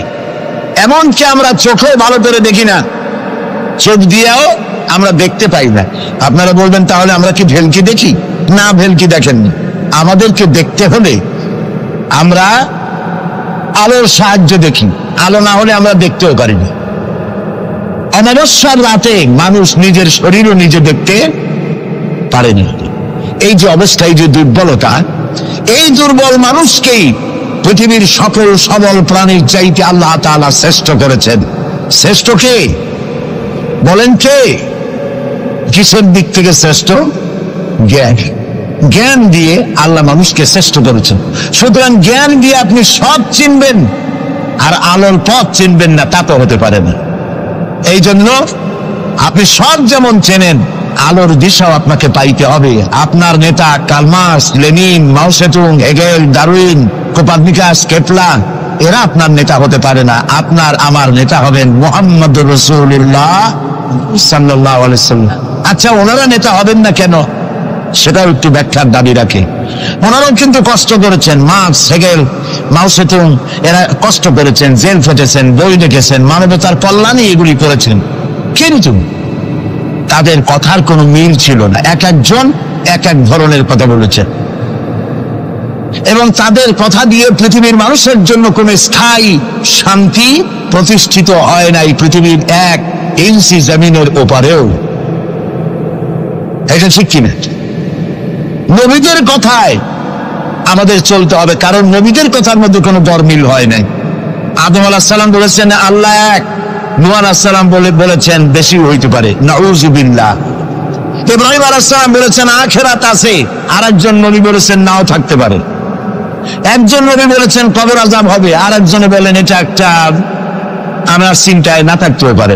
B: এমনকি আমরা চোখে ভালো করে দেখি না, চোখ দিয়েও আমরা দেখতে পাই না। আপনারা বলবেন তাহলে আমরা কি ভেলকি দেখি? না, ভেলকি দেখেননি। আমাদেরকে দেখতে হলে আমরা আলোর সাহায্য দেখি, আলো না হলে আমরা দেখতেও পারি না। অমাবস্যার রাতে মানুষ নিজের শরীরও নিজে দেখতে পারেনি। এই যে অবস্থা, এই যে দুর্বলতা, এই দুর্বল মানুষকেই পৃথিবীর সকল সবল প্রাণীর চাইতে আল্লাহ তাআলা শ্রেষ্ঠ করেছেন। শ্রেষ্ঠ কে বলেন? কে? কিসের দিক থেকে শ্রেষ্ঠ? জ্ঞান। জ্ঞান দিয়ে আল্লাহ মানুষকে শ্রেষ্ঠ করেছেন। সুতরাং জ্ঞান দিয়ে আপনি সব চিনবেন, আর আলোর পথ চিনবেন না, তা তো হতে পারে না। এই জন্য আপনি সব যেমন চেনেন, আলোর দিশাও আপনাকে পাইতে হবে। আপনার নেতা কার্ল মার্কস, লেনিন, মাও সেতুং, হেগেল, ডারউইন, কোপার্নিকাস, কেপলা, এরা আপনার নেতা হতে পারে না। আপনার আমার নেতা হবেন মুহাম্মদুর রাসূলুল্লাহ সাল্লাল্লাহু আলাইহি ওয়াসাল্লাম। আচ্ছা, ওনারা নেতা হবেন না কেন? সেটাও একটু ব্যাখ্যার দাবি রাখে। ওনারাও কিন্তু কষ্ট করেছেন। মার্কস, হেগেল, মাও সেতুং, এরা কষ্ট করেছেন, জেল খেটেছেন, বই লিখেছেন, মানবতার কল্যাণে এগুলি করেছেন, কিন্তু তাদের কথার কোনো মিল ছিল না। এক একজন এক এক ধরনের কথা বলেছেন, এবং তাদের কথা দিয়ে পৃথিবীর মানুষের জন্য কোনো স্থায়ী শান্তি প্রতিষ্ঠিত হয় নাই পৃথিবীর 1 ইঞ্চি জমিনের ওপারেও। এটা ঠিক কিনা? নবীদের কথায় আমাদের চলতে হবে, কারণ নবীদের কথার মধ্যে কোনো গরমিল হয় নাই। আদম আলাইহিস সালাম বলেছেন আল্লাহ এক, নূহ আলাইহিস সালাম বলেছেন বেশি হইতে পারে, নাউযুবিল্লাহ। ইব্রাহিম আলাইহিস সালাম বলেছেন আখিরাত আছে, আরেকজন নবী বলেছেন নাও থাকতে পারে। একজন নবী বলেছেন কবর আযাব হবে, আরেকজনে বলেন এটা একটা আমার চিন্তায় না থাকতেও পারে।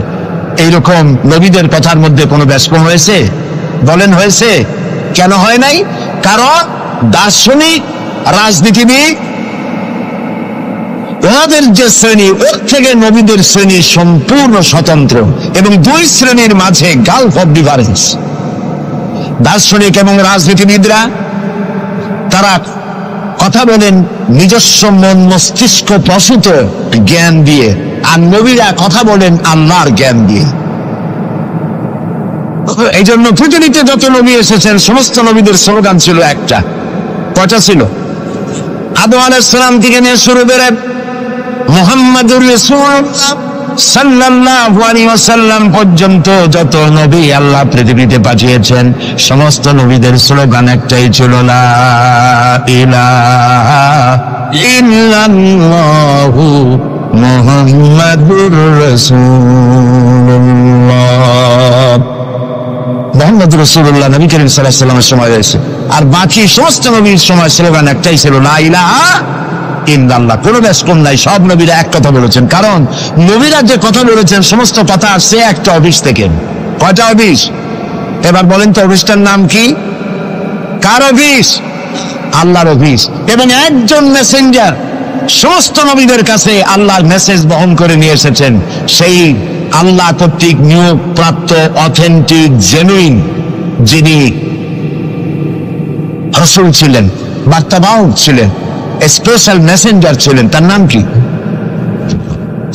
B: এইরকম নবীদের কথার মধ্যে কোনো ব্যস্কম হয়েছে? বলেন হয়েছে? কেন হয় নাই? কারণ দার্শনিক, রাজনীতিবিদ, ওনাদের যে শ্রেণী, ওর থেকে নবীদের শ্রেণী সম্পূর্ণ স্বতন্ত্র, এবং 2 শ্রেণীর মাঝে গালফ অফ ডিফারেন্স। দার্শনিক এবং রাজনীতিবিদরা তারা কথা বলেন নিজস্ব মন মস্তিষ্ক প্রসূত জ্ঞান দিয়ে, আর নবীরা কথা বলেন আল্লাহর জ্ঞান দিয়ে। এই জন্য পৃথিবীতে যত নবী এসেছেন সমস্ত নবীদের স্লোগান ছিল একটা। কয়টা ছিল? আদম আলাইহিস সালাম থেকে নিয়ে শুরু করে মুহাম্মাদুর রাসূলুল্লাহ সাল্লাল্লাহু আলাইহি ওয়াসাল্লাম পর্যন্ত যত নবী আল্লাহ পৃথিবীতে পাঠিয়েছেন সমস্ত নবীদের স্লোগান একটাই ছিল, লা ইলাহা ইল্লাল্লাহু মুহাম্মাদুর রাসূলুল্লাহ। মুহাম্মদুর রাসূলুল্লাহ নবী করিম সাল্লাল্লাহু আলাইহি ওয়াসাল্লামের সময় হয়েছে। আর বাকি সমস্ত নবীর সময় স্লোগান একটাই ছিল, লা ইলাহা ইল্লাল্লাহ। কোনো ব্যাস কম নাই, সব নবীরা এক কথা বলেছেন। কারণ নবীরা যে কথা বলেছেন সমস্ত কথা আসছে একটা অফিস থেকে। কয়টা অফিস? এবার বলেন তো অফিসটার নাম কি? কার অফিস? আল্লাহর অফিস। এবং একজন মেসেঞ্জার সমস্ত নবীদের কাছে আল্লাহর মেসেজ বহন করে নিয়ে এসেছেন, সেই আল্লাহ কর্তৃক নিয়োগ প্রাপ্ত অথেন্টিক জেনুইন যিনি রাসূল ছিলেন, বার্তাবাহক ছিলেন, স্পেশাল মেসেঞ্জার ছিলেন, তার নাম কি?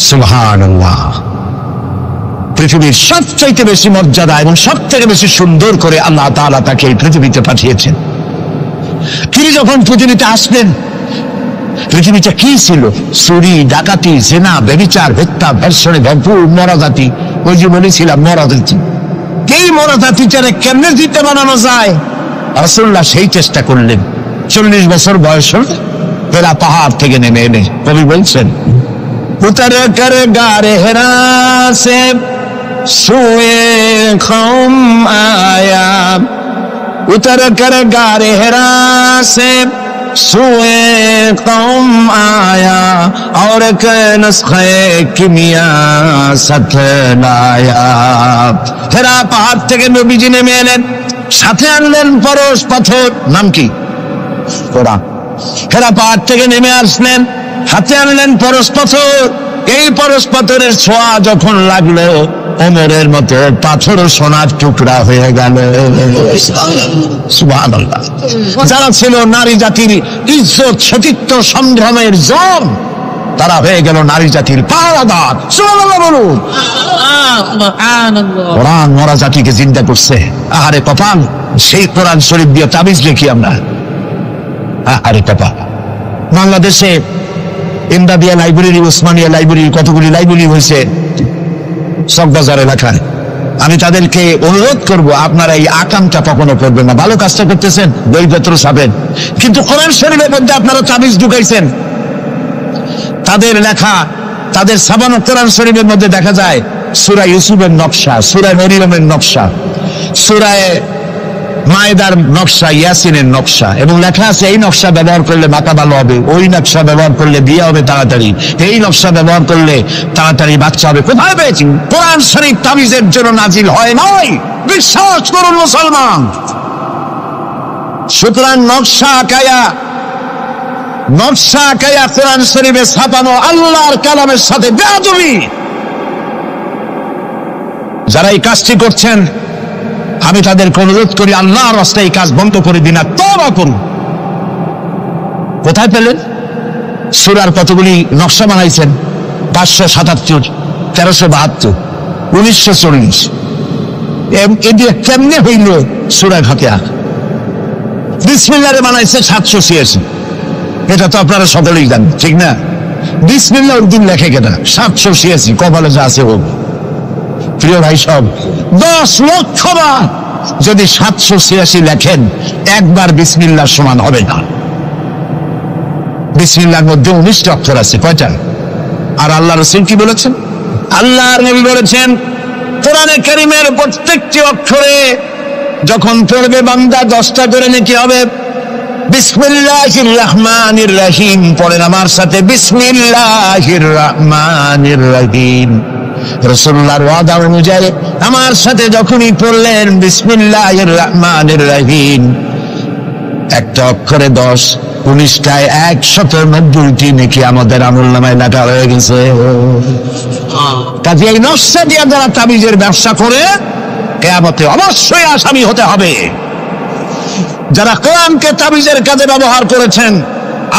B: সুবহানাল্লাহ। পৃথিবীর সবচাইতে বেশি মর্যাদা এবং সব থেকে বেশি সুন্দর করে আল্লাহ তাআলা তাকে এই পৃথিবীতে পাঠিয়েছেন। তিনি যখন পৃথিবীতে আসলেন, পৃথিবীটা কি ছিল? চুরি, ডাকাতি, জিনা, ব্যভিচার, হত্যা, ধর্ষণে ভরপুর মরাজাতি। ওই যে বলেছিলাম মরাজাতি, এই মরাজাতিটারে কেমনে জিতে বানানো যায়, রাসূলুল্লাহ সেই চেষ্টা করলেন। 40 বছর বয়স হল ফেরা পাহাড় থেকে নেমে এনে কবি বলছেন, উতর কর গারে হেরা সে সুয়ে কওম আয়া, উতর কর গারে হেরা সে সুয়ে কওম আয়া, और नस्खे किमिया साथ लाया। হেরা পাহাড় থেকে নবীজি নেমে এলেন, সাথে আনলেন পরশ পাথর, নাম কি? কোরআন। হেরা পাহাড় থেকে নেমে আসলেন, হাতে আনলেন পরশ পাথর। এই পরশ পাথরের ছোঁয়া যখন লাগলো, ওমরের মতো পাথর সোনার টুকরা হয়ে গেল। সুবহানাল্লাহ। যারা ছিল নারী জাতির ইজ্জত, সতীত্ব, সম্ভ্রমের জম, তারা হয়ে গেল নারী জাতির পাহারাদার। সুবহানাল্লাহ বলুন। কোরআন মরা জাতিকে জিন্দা করছে। আহারে কপাল, সেই কোরআন শরীফ দিয়ে তাবিজ লিখি আমরা। আরে বাবা, বাংলাদেশে ইমদাদিয়া লাইব্রেরি, ওসমানিয়া লাইব্রেরি, কতগুলি লাইব্রেরি হয়েছে চকবাজার এলাকায়। আমি তাদেরকে অনুরোধ করব, আপনারা এই আকামটা কখনো করবেন না। ভালো কাজটা করতেছেন, বইপত্র ছাপেন, কিন্তু কোরআন শরীফের মধ্যে আপনারা তাবিজ ঢুকাইছেন। তাদের লেখা, তাদের ছাপানো কোরআন শরীফের মধ্যে দেখা যায় সূরা ইউসুফের নকশা, সূরা মরিয়মের নকশা, সূরা মায়েদার নকশা, ইয়াসিনের নকশা, এবং লেখা আছে এই নকশা ব্যবহার করলে মাথা ভালো হবে, ওই নকশা ব্যবহার করলে বিয়ে হবে তাড়াতাড়ি, এই নকশা ব্যবহার করলে তাড়াতাড়ি বাচ্চা হবে। কোথায় পেয়েছি? কোরআন শরীফ তাবিজের জন্য নাজিল হয় নাই, বিশ্বাস করুন মুসলমান। সুতরাং নকশা আঁকায়া কোরআন শরীফে ছাপানো আল্লাহর কালামের সাথে বেয়াদবি। যারা এই কাজটি করছেন, আমি তাদেরকে অনুরোধ করি, আল্লাহর রাস্তায় এই কাজ বন্ধ করে দিন, আর তওবা করুন। কোথায় পেলেন? সূরার কতগুলি নকশা বানাইছেন, 577, 1372, 1940। এদিকে কেমনে হইল সূরা ফাতিহা? বিসমিল্লাহরে বানাইছে 786। এটা তো আপনারা সকলেই জানেন, ঠিক না? বিসমিল্লাহ উদ্দিন লেখে কেনা 786, কপালে যা আছে হোক। প্রিয় ভাই সব, 10 লক্ষ বার যদি 786 লেখেন, একবার বিসমিল্লাহর সমান হবে না। বিসমিল্লাহর মধ্যে 19টা অক্ষর আছে, কয়টা? আর আল্লাহ রাসূল কি বলেছেন? আল্লাহর নবী বলেছেন, কোরআনে কারীমের প্রত্যেকটি অক্ষরে যখন পড়বে বান্দা 10টা করে নেকি হবে। বিসমিল্লাহির রহমানির রহিম পড়েন আমার সাথে, বিসমিল্লাহির রহমানির রহিম। রাসূলুল্লাহর ওয়াদা অনুযায়ী আমার সাথে যখনই পড়লেন বিসমিল্লাহির রহমানির রহিম, একটা অক্ষরে 10, 19টায় 190টি নেকি আমাদের আমলনামায় লেখা হয়ে গেছে। কাজে এই নকশা দিয়ে যারা তাবিজের ব্যবসা করে, কিয়ামতে অবশ্যই আসামি হতে হবে। যারা কোরআনকে তাবিজের কাজে ব্যবহার করেছেন,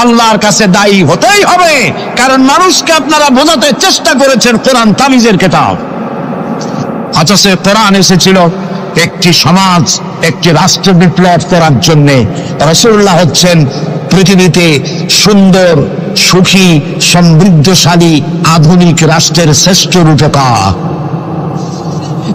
B: আল্লাহর কাছে দায়ী হতেই হবে। কারণ মানুষকে আপনারা বোঝাতে চেষ্টা করেছেন কোরআন তাবিজের কিতাব, অথচ কোরআন এসেছিল একটি সমাজ, একটি রাষ্ট্র বিপ্লব করার জন্য। রাসূলুল্লাহ হচ্ছেন পৃথিবীতে সুন্দর সুখী সমৃদ্ধশালী আধুনিক রাষ্ট্রের শ্রেষ্ঠ রূপকার।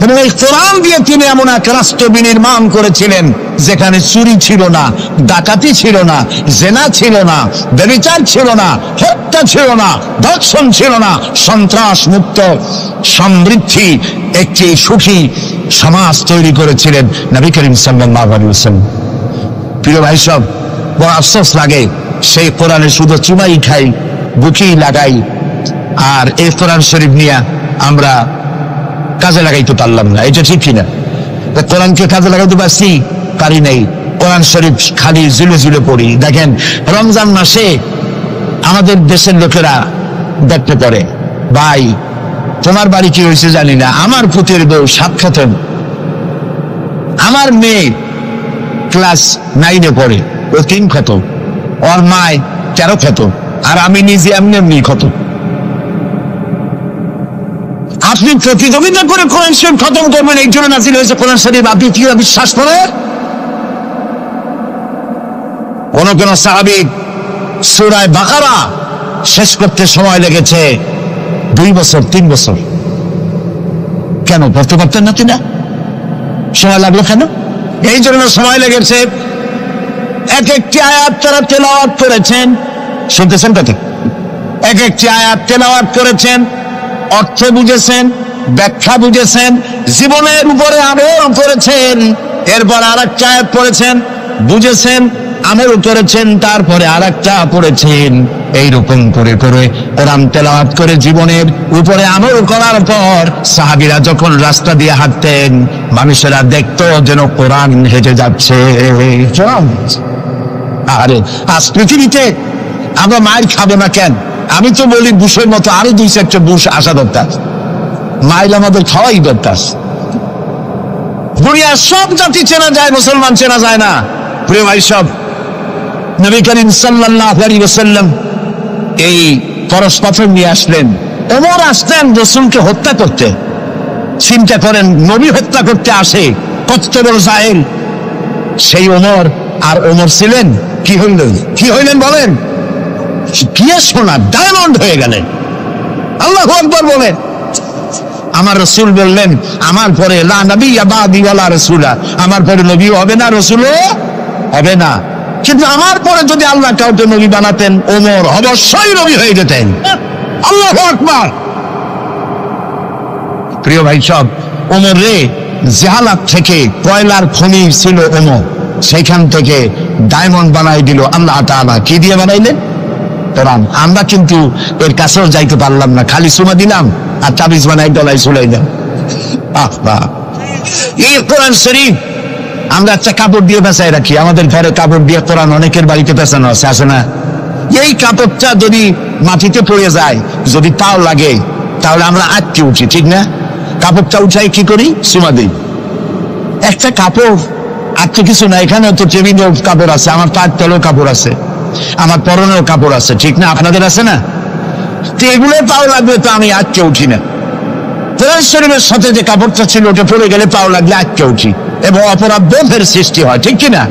B: এবং এই কোরআন দিয়ে তিনি এমন এক রাষ্ট্র বিনির্মাণ করেছিলেন যেখানে চুরি ছিল না, ডাকাতি ছিল না, জেনা ছিল না, ব্যভিচার ছিল না, হত্যা ছিল না, ধর্ষণ ছিল না, সন্ত্রাস মুক্ত সমৃদ্ধি একটি সুখী সমাজ তৈরি করেছিলেন নবী করিম সাল্লাল্লাহু আলাইহি ওয়াসাল্লাম। প্রিয় ভাই সব, বড় আফসোস লাগে সেই কোরআনে শুধু চুমাই খাই, বুকেই লাগাই, আর এই কোরআন শরীফ নিয়ে আমরা কাজে লাগাইতে পারলাম না। এটা ঠিক কিনা? কোরআনকে কাজে লাগাইতে পারছি? পারি নাই। কোরআন শরীফ খালি ঝুলে ঝুলে পড়ি। দেখেন, রমজান মাসে আমাদের দেশের লোকেরা দেখতে পারে, ভাই তোমার বাড়ি কি হয়েছে জানি না, আমার পুতের বউ 7 খতম, আমার মেয়ে ক্লাস 9-এ পড়ে, ও 3 খতম, ওর মায় 13 খতম, আর আমি নিজে এমনি খতম। আপনি প্রতিযোগিতা করে কোরআন শরীফ খতম করবেন, এই জন্য নাযিল হয়েছে কোরআন শরীফ। আপনি কি বিশ্বাস করেন? কোন সাহাবী সূরা বাকারা শেষ করতে সময় লেগেছে 2 বছর 3 বছর। কেন পড়তে পারতেন না তিনি? সময় লাগলো কেন? এই জন্য সময় লেগেছে, এক একটি আয়াত তারা তেলাওয়াত করেছেন। শুনতেছেন কথা? এক একটি আয়াত তেলাওয়াত করেছেন, অর্থ বুঝেছেন, ব্যাখ্যা বুঝেছেন, জীবনের উপরে আমল করেছেন, এরপর আরেকটা আয়াত পড়েছেন, বুঝেছেন, আমল করেছেন, তারপরে আরেকটা পড়েছেন। এইরকম করে করে কোরআন তেলাওয়াত করে জীবনের উপরে আমল করার পর সাহাবীরা যখন রাস্তা দিয়ে হাঁটতেন, মানুষেরা দেখতো যেন কোরআন হেঁটে যাচ্ছে। আরে আজ পৃথিবীতে আমরা মায়ের খাবো না কেন? আমি তো বলি বুশের মতো আরো 2-4টা বুশ আসা দরকার, মাইল আমাদের খাওয়াই দরকার। দুনিয়ার সব জাতি চেনা যায়, মুসলমান চেনা যায় না। প্রিয় ভাই সব, নবী করিম সাল্লাল্লাহু আলাইহি ওয়াসাল্লাম এই পরশ পাথর নিয়ে আসলেন। ওমর আসতেন রাসূলকে হত্যা করতে। চিন্তা করেন, নবী হত্যা করতে আসে, কত বড় জাহেল সেই ওমর। আর ওমর ছিলেন কি হইলেন বলেন? কি সোনা ডায়মন্ড হয়ে গেলেন। আল্লাহু আকবার বলেন। আমার রাসূল বললেন, আমার পরে লা নবিয়্যা বাদি ওয়ালা রাসূলা, আমার পরে নবীও হবে না, রাসূলও হবে না। কিন্তু আমার পরে যদি আল্লাহ কাউকে নবী বানাতেন, ওমর অবশ্যই নবী হয়ে যেতেন। আল্লাহু আকবার। প্রিয় ভাই সব, ওমর রে জাহালাত থেকে কয়লার খনি ছিল ওমর, সেখান থেকে ডায়মন্ড বানাই দিল আল্লাহ তাআলা। কি দিয়ে বানাইলেন? কোরআন। আমরা কিন্তু এর কাছেও যাইতে পারলাম না, খালি সুমা দিলাম আর তাবিজ বানাই গলায় ঝুলাইলাম। এই কোরআন শরীফ আমরা একটা কাপড় দিয়ে পেঁচাই রাখি। আমাদের ঘরে কাপড় দিয়ে কোরআন অনেকের বাড়িতে পেঁচানো আছে, আসে না? এই কাপড়টা যদি মাটিতে পড়ে যায়, যদি পাও লাগে, তাহলে আমরা আটকে উঠি, ঠিক না? কাপড়টা উঠাই কি করি? সুমা দিই। একটা কাপড় আর তো কিছু না, এখানে তো টেবিলেও কাপড় আছে, আমার পায়ের তলেও কাপড় আছে, আমার পরনেও কাপড় আছে, ঠিক না? আপনাদের আছে না? তো এগুলো পাও লাগবে তো আমি আটকে উঠি না। কোরআন শরীফের সাথে যে কাপড়টা ছিল ওটা পড়ে গেলে পাও লাগলে আটকে উঠি এবং অপরাধ বোধের সৃষ্টি হয়, ঠিক কিনা?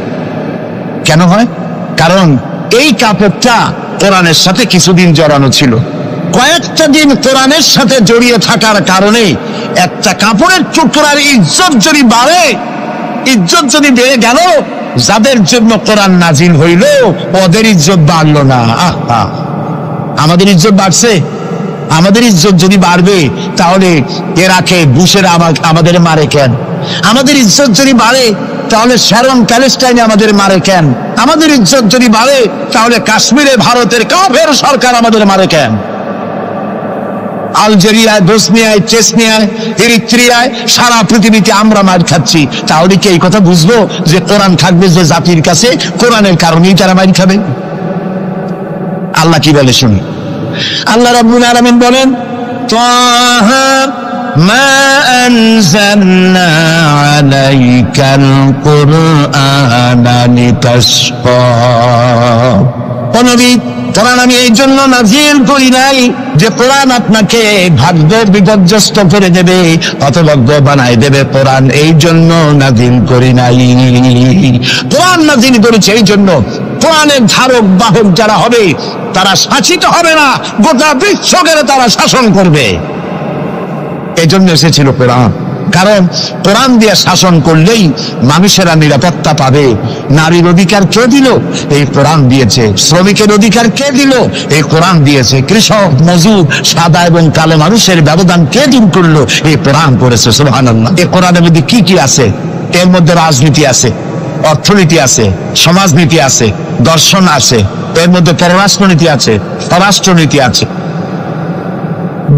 B: কেন হয়? কারণ এই কাপড়টা কোরআনের সাথে কিছুদিন জড়ানো ছিল। কয়েকটা দিন কোরআনের সাথে জড়িয়ে থাকার কারণে একটা কাপড়ের টুকরার ইজ্জত যদি বাড়ে, ইজ্জত যদি বেড়ে গেল, যাদের জন্য কোরআন নাজিল হইল ওদের ইজ্জত বাড়লো না। আমাদের ইজ্জত বাড়ছে। আমাদের ইজ্জত যদি বাড়বে, তাহলে ইরাকে বুশেরা আমাদের মারে কেন? আমাদের ইজ্জত যদি বাড়ে, তাহলে শ্যারন প্যালেস্টাইনে আমাদের মারে কেন? আমাদের ইজ্জত যদি বাড়ে, তাহলে কাশ্মীরে ভারতের কাফের সরকার আমাদের মারে কেন? আলজেরিয়ায়, বসনিয়ায়, চেচনিয়ায়, এরিত্রিয়ায়, সারা পৃথিবীতে আমরা মার খাচ্ছি। তাহলে কি এই কথা বুঝবো যে কোরআন থাকবে যে জাতির কাছে, কোরআনের কারণেই তারা মার খাবে? আল্লাহ কি বলে শুনি। আল্লাহ রাব্বুল আলামিন বলেন, তাহা মা আনজালনা আলাইকাল কুরআনা লিতাশকা। ও নবী, কোরআন আমি এই জন্য নাজিল করি নাই যে কোরআন আপনাকে ভাগ্য বিপর্যস্ত করে দেবে, হতভাগ্য বানায় দেবে। কোরআন এই জন্য নাজিল করি নাই। কোরআন নাজিল করেছে এই জন্য কোরআনের ধারক বাহক যারা হবে তারা শাসিত হবে না, গোটা বিশ্বকে তারা শাসন করবে। এই জন্য এসেছিল কোরআন, কারণ কোরআন দিয়ে শাসন করলেই মানুষেরা নিরাপত্তা পাবে। নারীর অধিকার কে দিল? এই কোরআন দিয়েছে। শ্রমিকের অধিকার কে দিল? এই কোরআন দিয়েছে। কৃষক, মজুর, সাদা এবং কালো মানুষের ব্যবধান কে দূর করলো? এই কোরআন করেছে। সুবহানাল্লাহ। এই কোরআনের মধ্যে কি কি আছে? এর মধ্যে রাজনীতি আছে, অর্থনীতি আছে, সমাজনীতি আছে, দর্শন আছে, এর মধ্যে পররাষ্ট্রনীতি আছে, স্বরাষ্ট্রনীতি আছে।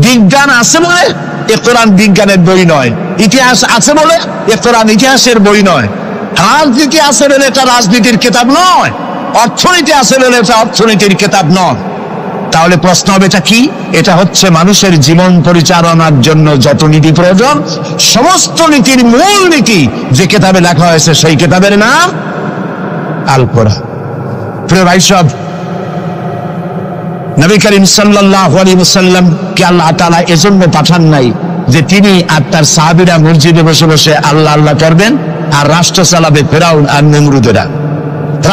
B: বিজ্ঞান আছে বলে এ কোরআন বিজ্ঞানের বই নয়। ইতিহাস আছে বলে এ কোরআন ইতিহাসের বই নয়। রাজনীতি আছে বলে এটা রাজনীতির কিতাব নয়। অর্থনীতি আছে বলে এটা অর্থনীতির কিতাব নয়। তাহলে প্রশ্ন হবে এটা কি? এটা হচ্ছে মানুষের জীবন পরিচালনার জন্য যত নীতি প্রয়োজন, সমস্ত নীতির মূল নীতি যে কিতাবে লেখা হয়েছে সেই কিতাবের নাম আল কোরআন। প্রিয় ভাই সব, নবী করিম সাল্লাল্লাহু আলাইহি ওয়াসাল্লাম কে আল্লাহ তাআলা এজন্য পাঠান নাই যে তিনি আর তার সাহাবীরা মসজিদে বসে বসে আল্লাহ আল্লাহ করবেন আর রাষ্ট্র চালাবে ফেরাউন আর নমরুদেরা,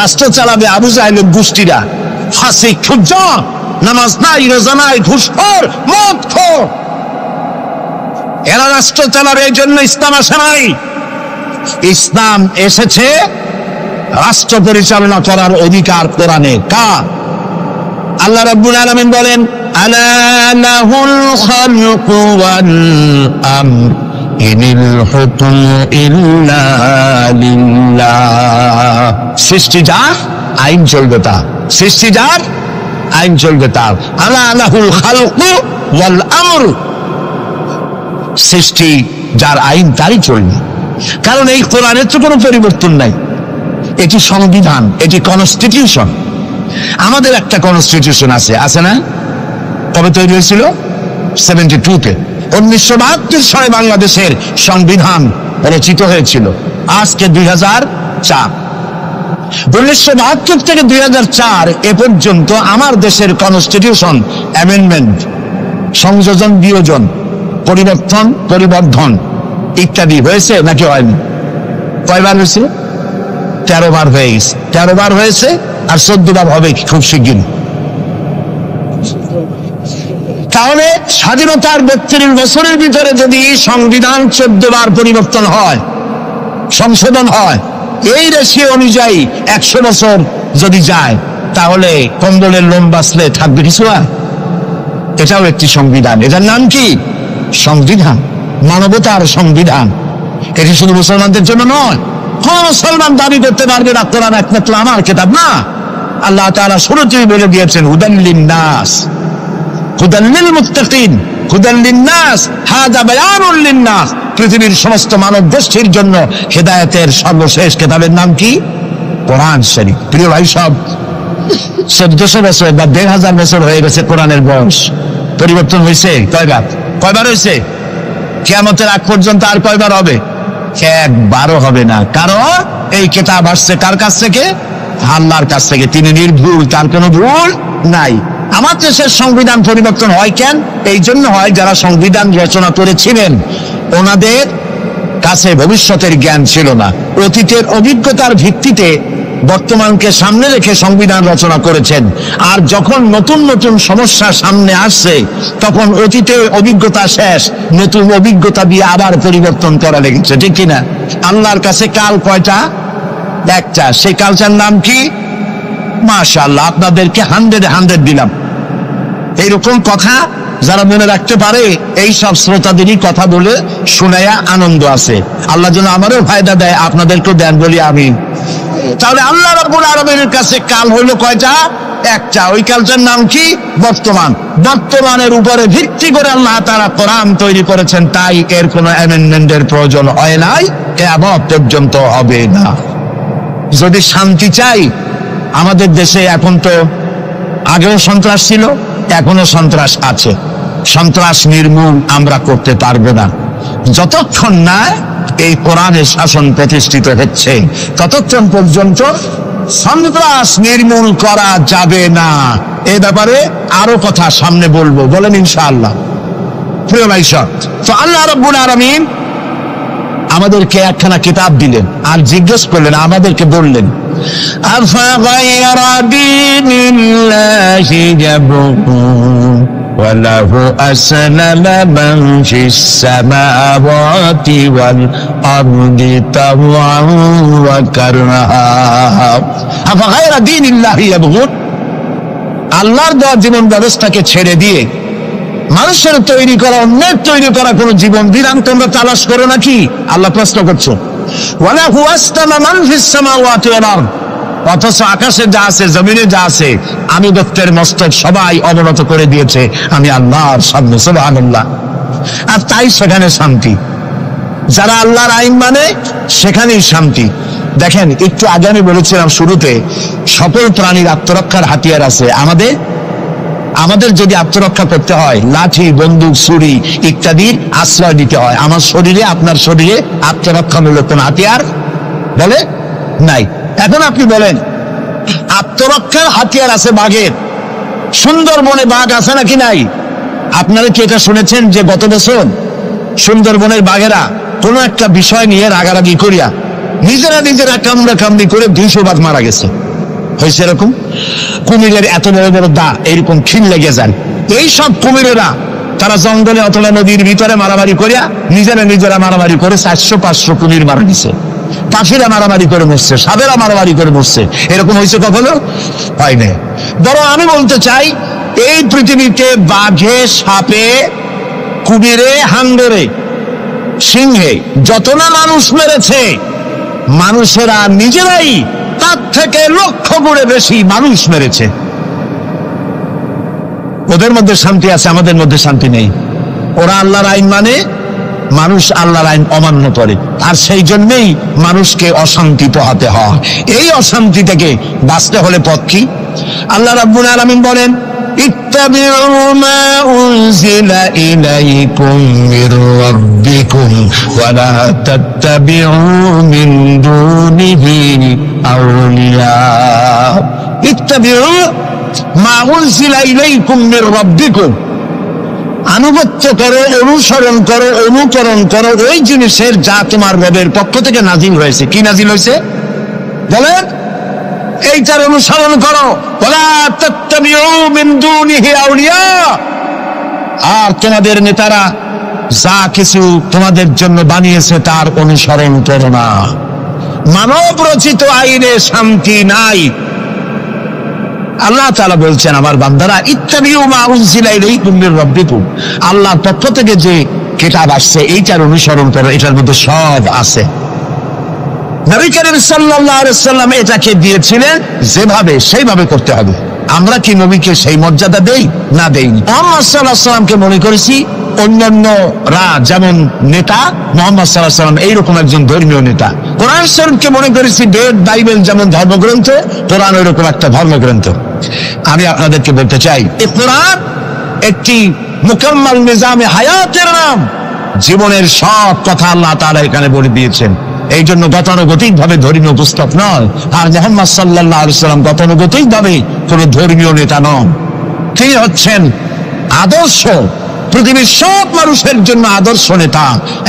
B: রাষ্ট্র চালাবে আবু জাহেলের গোষ্ঠীরা, ফাসিক, ফুজ্জার, নামাজ নাই, রোজা নাই, ঘুষখোর, মদখোর, এরা রাষ্ট্র চালাবে। এই জন্য ইসলাম আসে নাই। ইসলাম এসেছে রাষ্ট্র পরিচালনা করার অধিকার কোরআনে কার? আল্লাহ রাব্বুল আলামিন বলেন, আলা লাহুল খালকু ওয়াল আমর ইনিল হুকমু ইল্লা লিল্লাহ। সৃষ্টি যার, আইন চলবে তার। সৃষ্টি যার, আইন চলবে তার। আলা লাহুল খালকু ওয়াল আমর, সৃষ্টি যার, আইন তারই চলবে। কারণ এই কোরআনের তো কোনো পরিবর্তন নাই। এটি সংবিধান, এটি কনস্টিটিউশন। আমাদের একটা কনস্টিটিউশন আছে, আছে না? কবে তৈরি হয়েছিল? 72-তে। 1972 সালে বাংলাদেশের সংবিধান রচিত হয়েছিল। আজকে 2004। 1972 থেকে 2004 এ পর্যন্ত আমার দেশের কনস্টিটিউশন অ্যামেন্ডমেন্ট, সংযোজন, বিয়োজন, পরিবর্তন, পরিবর্ধন ইত্যাদি হয়েছে নাকি হয়নি? কয়বার হয়েছে? 13 বার হয়ে গেছে। 13 বার হয়েছে আর 14 বার হবে খুব শিগগির। তাহলে স্বাধীনতার 32 বছরের ভিতরে যদি সংবিধান 14 বার পরিবর্তন হয়, সংশোধন হয়, এই রেশিও অনুযায়ী 100 বছর যদি যায়, তাহলে কম্বলের লোম বাঁচলে থাকবে কিছু? এটাও একটি সংবিধান। এটার নাম কি? সংবিধান, মানবতার সংবিধান। এটি শুধু মুসলমানদের জন্য নয়। কোন মুসলমান দাবি করতে পারবে না কোরআন একমাত্র আমার কিতাব? না। আল্লাহ তাআলা শুরুতেই বলে দিয়েছেন, হুদাল লিন-নাস, হুদাল লিল-মুত্তাকিন, হুদাল লিন-নাস, হাযা বায়ানুল লিন-নাস। পৃথিবীর সমস্ত মানব গোষ্ঠীর জন্য হেদায়েতের সর্বশেষ কিতাবের নাম কি? কোরআন শরীফ। প্রিয় ভাই সব, 1400 বছর বা 1500 বছর হয়ে গেছে কোরআনের বয়স। পরিবর্তন হয়েছে কয়বার? কয়বার হয়েছে? কিয়ামতের আগ পর্যন্ত আর কয়বার হবে? একবারও হবে না। কারণ এই কিতাব আসছে কার কাছ থেকে? আল্লাহর কাছ থেকে। তিনি নির্ভুল, তার কোনো ভুল নাই। আমার দেশের সংবিধান পরিবর্তন হয় কেন? এই জন্য হয়, যারা সংবিধান রচনা করেছিলেন ওনাদের কাছে ভবিষ্যতের জ্ঞান ছিল না। অতীতের অভিজ্ঞতার ভিত্তিতে বর্তমানকে সামনে রেখে সংবিধান রচনা করেছেন। আর যখন নতুন নতুন সমস্যা সামনে আসছে, তখন অতীতের অভিজ্ঞতা শেষ, নতুন অভিজ্ঞতা দিয়ে আবার পরিবর্তন করা লেগেছে। ঠিক কিনা? আল্লাহর কাছে কাল কয়টা? একটা। সেই কালটার নাম কি? মাশাআল্লাহ, আপনাদেরকে 100 দিলাম। এইরকম কথা যারা মনে রাখতে পারে, এই সব শ্রোতাদেরই কথা বলে শোনায়া আনন্দ আছে। আল্লাহ যেন আমারও ফায়দা দেয়, আপনাদেরকেও দেন বলি আমি। তাহলে আল্লাহ রাব্বুল আলামিনের কাছে কাল হইল কয়টা? একটা। ওই কালটার নাম কি? বর্তমান। বর্তমানের উপরে ভিত্তি করে আল্লাহ তাআলা কোরআন তৈরি করেছেন, তাই এর কোনো অ্যামেন্ডমেন্টের প্রয়োজন হয় নাই, কিয়ামত পর্যন্ত হবে না। যদি শান্তি চাই, আমাদের দেশে এখন তো আগেও সন্ত্রাস ছিল, এখনো সন্ত্রাস আছে। সন্ত্রাস নির্মূল আমরা করতে পারবো না যতক্ষণ না এই কোরআনের শাসন প্রতিষ্ঠিত হচ্ছে, ততক্ষণ পর্যন্ত সন্ত্রাস নির্মূল করা যাবে না। এই ব্যাপারে আরো কথা সামনে বলবো, বলেন ইনশাআল্লাহ। প্রিয় ভাই সব, তো আল্লাহ রাব্বুল আলামিন আমাদেরকে একখানা কিতাব দিলেন আর জিজ্ঞেস করলেন, আমাদেরকে বললেন, আফাগায়রা দীনিল্লাহি ইয়াবগুন ওয়া লাহু আসলামা মান ফিস সামাওয়াতি ওয়াল আরদি তাওআন ওয়া কারহা। আফাগায়রা দীনিল্লাহি ইয়াবগুন, আল্লাহর দেওয়া জীবন ব্যবস্থাকে ছেড়ে দিয়ে মানুষের তৈরি করা, অন্যের তৈরি করা কোন জীবন বিধান তোমরা তালাশ করো নাকি? আল্লাহ প্রশ্ন করছো। ওয়ালাহু আসলামা মান ফিস সামাওয়াতি ওয়াল আরদ, অথচ আকাশে যা আছে, জমিনে যা আছে, আমি দত্তের মস্তক সবাই অবনত করে দিয়েছে আমি আল্লাহর সামনে। সুবহানাল্লাহ। আর তাই সেখানে শান্তি, যারা আল্লাহর আইন মানে সেখানেই শান্তি। দেখেন, একটু আগে আমি বলেছিলাম শুরুতে, সকল প্রাণীর আত্মরক্ষার হাতিয়ার আছে। আমাদের যদি আত্মরক্ষা করতে হয়, লাঠি, বন্দুক, ছুরি ইত্যাদির আশ্রয় দিতে হয়। আমার শরীরে, আপনার শরীরে আত্মরক্ষামূলক কোন হাতিয়ার বলে নাই। এখন আপনি বলেন, আত্মরক্ষার হাতিয়ার আছে বাঘের। সুন্দরবনে বাঘ আছে নাকি নাই? আপনারা কি এটা শুনেছেন যে গত বছর সুন্দরবনের বাঘেরা কোনো একটা বিষয় নিয়ে রাগারাগি করিয়া নিজেরা কামড়াকামড়ি করে 200 বাঘ মারা গেছে? হয়েছে এরকম? কুমিরের এত বড় বড় দা এরকম খিল লেগে যান। এই সব কুমিরেরা তারা জঙ্গলে অথবা নদীর ভিতরে মারামারি করিয়া নিজেরা মারামারি করে 400-500 কুমির মারা দিছে। পাখিরা মারামারি করে মরছে, সাপেরা মারামারি করে মরছে। এরকম হয়েছে কখনো? হয় না। বরং আমি বলতে চাই, এই পৃথিবীতে বাঘে, সাপে, কুমিরে, হাঙ্গরে, সিংহে যত না মানুষ মেরেছে, মানুষেরা নিজেরাই তার থেকে 1,00,000 গুণে বেশি মানুষ মেরেছে। ওদের মধ্যে শান্তি আছে, আমাদের মধ্যে শান্তি নেই। ওরা আল্লাহর আইন মানে, মানুষ আল্লাহর আইন অমান্য করে, আর সেই জন্যই মানুষকে অশান্তি পোহাতে হয়। এই অশান্তি থেকে বাঁচতে হলে পথ কি? আল্লাহ রাব্বুল আলামিন বলেন, ইত্তাবিউ মা উনজিলা ইলাইকুম মির রাব্বিকুম ওয়া লা তাত্তাবিউ মিন দুনিহি আউলিয়া। ইত্তাবিউ মা উনজিলা ইলাইকুম মির রাব্বিকুম, আনুগত্য করো, অনুসরণ করো, অনুকরণ করো ওই জিনিসের যা তোমার রবের পক্ষ থেকে নাজিল হয়েছে। কি নাজিল হয়েছে বলেন? এইটার অনুসরণ করো। ওয়ালা তাত্তাবিউ মিন দুনিহি আউলিয়া। আর তোমাদের নেতারা যা কিছু তোমাদের জন্য বানিয়েছে তার অনুসরণ করো না। মানব রচিত আইনে শান্তি নাই। আল্লাহ তাআলা বলছেন, আমার বান্দারা, ইত্তাবিউ মা উনজিলা ইলাইকুম মির রাব্বিকুম, আল্লাহর পক্ষ থেকে যে কিতাব আসছে এইটার অনুসরণ করো, এটার মধ্যে সব আছে। নবী করিম সাল্লাল্লাহু আলাইহি ওয়াসাল্লাম এটাকে দিয়েছিলেন যেভাবে, সেইভাবে করতে হবে। আমরা কি নবীকে সেই মর্যাদা দেই? না, দেইনি। মুহাম্মদ সাল্লাল্লাহু আলাইহি ওয়াসাল্লামকে মনে করেছি অন্যান্যরা যেমন নেতা, মুহাম্মদ সাল্লাল্লাহু আলাইহি ওয়াসাল্লাম এইরকম একজন ধর্মীয় নেতা। কোরআন শরীফকে মনে করেছি বেদ, বাইবেল যেমন ধর্মগ্রন্থ, কোরআন ওইরকম একটা ধর্মগ্রন্থ। আমি আপনাদেরকে বলতে চাই, এই কোরআন একটি মুকাম্মাল নিজামে হায়াতের নাম। জীবনের সব কথা আল্লাহ তাআলা এখানে বলে দিয়েছেন। এই জন্য গতানুগতিক ভাবে ধর্মীয় পুস্তক নয়। আর মুহাম্মদ সাল্লাল্লাহু আলাইহি ওয়াসাল্লাম গতানুগতিক ভাবে কোন ধর্মীয় নেতা নন। তিনি হচ্ছেন আদর্শ, পৃথিবীর সব মানুষের জন্য আদর্শ নেতা,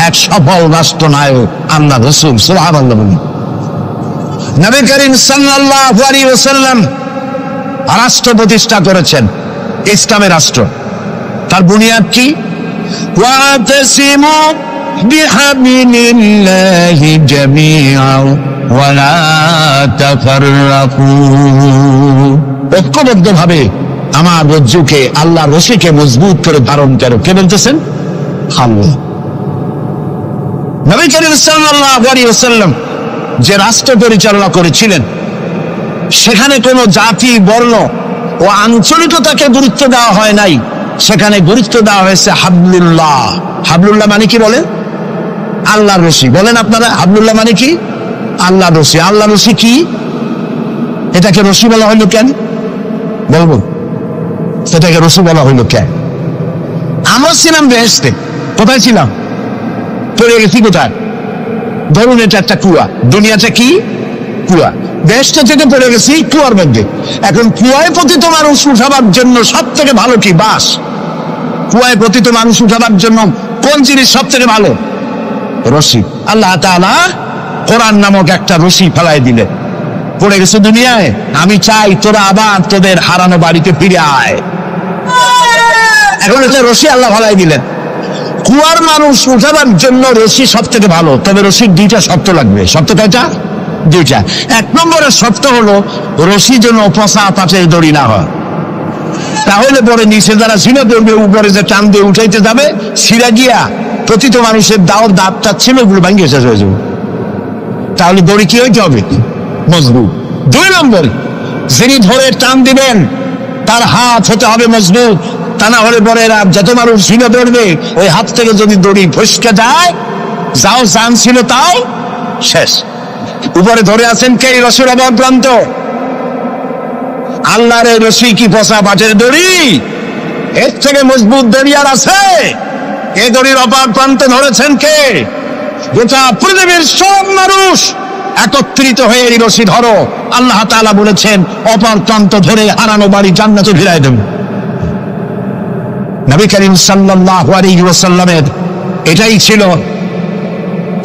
B: এক সফল রাষ্ট্রনায়ক, আল্লাহ রাসূল। সুবহানাল্লাহ। নবী করিম সাল্লাল্লাহু আলাইহি ওয়াসাল্লাম রাষ্ট্র প্রতিষ্ঠা করেছেন, ইসলামের রাষ্ট্র। তার বুনিয়াদ কি? ওয়াতাসিমু বিহাবিলিল্লাহি জামিআন ওয়া লা তাফাররাকু। ঐক্যবদ্ধভাবে আমার রজ্জুকে, আল্লাহর রশিকে মজবুত করে ধারণ করো। কে বলতেছেন? আল্লাহ। নবী করিম সাল্লাল্লাহু আলাইহি ওয়াসাল্লাম যে রাষ্ট্র পরিচালনা করেছিলেন, সেখানে কোনো জাতি, বর্ণ ও আঞ্চলিকতাকে গুরুত্ব দেওয়া হয় নাই। সেখানে গুরুত্ব দেওয়া হয়েছে হাবলুল্লাহ। হাবলুল্লাহ মানে কি বলেন? আল্লাহর রশি। বলেন আপনারা, হাবলুল্লাহ মানে কি? আল্লাহর রশি। আল্লাহর রশি কি? এটাকে রশি বলা হইল কেন? বলবো এটাকে রশি বলা হইল কেন? আমরা ছিলাম বেহেশতে। কোথায় ছিলাম? পড়ে গেছি কোথায়? ধরুন এটা একটা কুয়া, দুনিয়াটা কি? কুয়া। বেহেশত থেকে পড়ে গেছি কুয়ার মধ্যে। এখন কুয়ায় পতিত মানুষ উঠাবার জন্য সব থেকে ভালো কি? বাঁশ। কুয়ায় পতিত মানুষ উঠাবার জন্য কোন জিনিস সব থেকে ভালো? রশি। আল্লাহ তাআলা কোরআন নামক একটা রশি ফেলাই দিলেন, পড়ে গেছে দুনিয়ায়। আমি চাই তোরা আবার তোদের হারানো বাড়িতে ফিরে আয়। এখন একটা রশি আল্লাহ ফেলাই দিলেন। কুয়ার মানুষ উঠাবার জন্য রশি সব থেকে ভালো, তবে রশির দুইটা শর্ত লাগবে। শর্ত কয়টা? দুইটা। এক নম্বরের শর্ত হলো রশি যেন পচা পাঁচের দড়ি না হয়, তাহলে পরে নিচে যারা ছিঁড়ে পড়বে, উপরে যে টান দিয়ে উঠাইতে যাবে, ছিঁড়া গিয়া প্রতিত মানুষের দাঁতটা ছিল ওগুলো ভাঙিয়ে শেষ হয়ে যাবে। তাহলে দড়ি কি হইতে হবে? মজবুত। দুই নম্বর, যিনি ধরে টান দিবেন তার হাত হতে হবে মজবুত, তা না হলে পরে যত মানুষ ছিঁড়ে পড়বে ওই হাত থেকে যদি দড়ি ফসকে যায়, যাও জান ছিল তাও শেষ। উপরে ধরে আছেন কে? রশির অপর প্রান্ত। আল্লাহর রশি কি পচা পাটের দড়ি? এর থেকে মজবুত দড়ি আর আছে? এই দড়ির অপর প্রান্তে ধরেছেন কে? গোটা পৃথিবীর সব মানুষ একত্রিত হয়ে এই রশি ধরো। আল্লাহ তাআলা বলেছেন অপর প্রান্ত ধরে হারানো বাড়ি জান্নাতে ফিরাই দেবেন। নবী করিম সাল্লাল্লাহু আলাইহি ওয়াসাল্লামের এটাই ছিল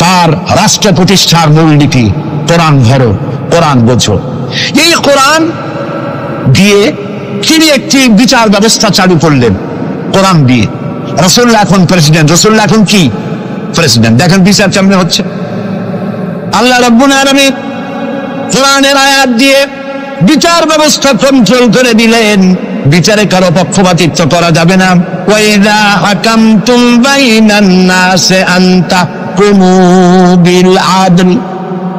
B: তার রাষ্ট্র প্রতিষ্ঠার মূলনীতি। কোরআন ধরো, কোরআন বোঝো। এই কোরআন দিয়ে তিনি একটি বিচার ব্যবস্থা চালু করলেন কোরআন দিয়ে। রাসূলুল্লাহ এখন প্রেসিডেন্ট, রাসূলুল্লাহ এখন কি? প্রেসিডেন্ট। দেখেন বিচার কেমনে হচ্ছে। আল্লাহ রাব্বুল আলামিন কোরআনের আয়াত দিয়ে বিচার ব্যবস্থা কন্ট্রোল করে দিলেন। বিচারে কারো পক্ষপাতিত্ব করা যাবে না। ওয়াইদা হাকামতুম বাইনান নাসি আন তাহকুমু বিল আদল।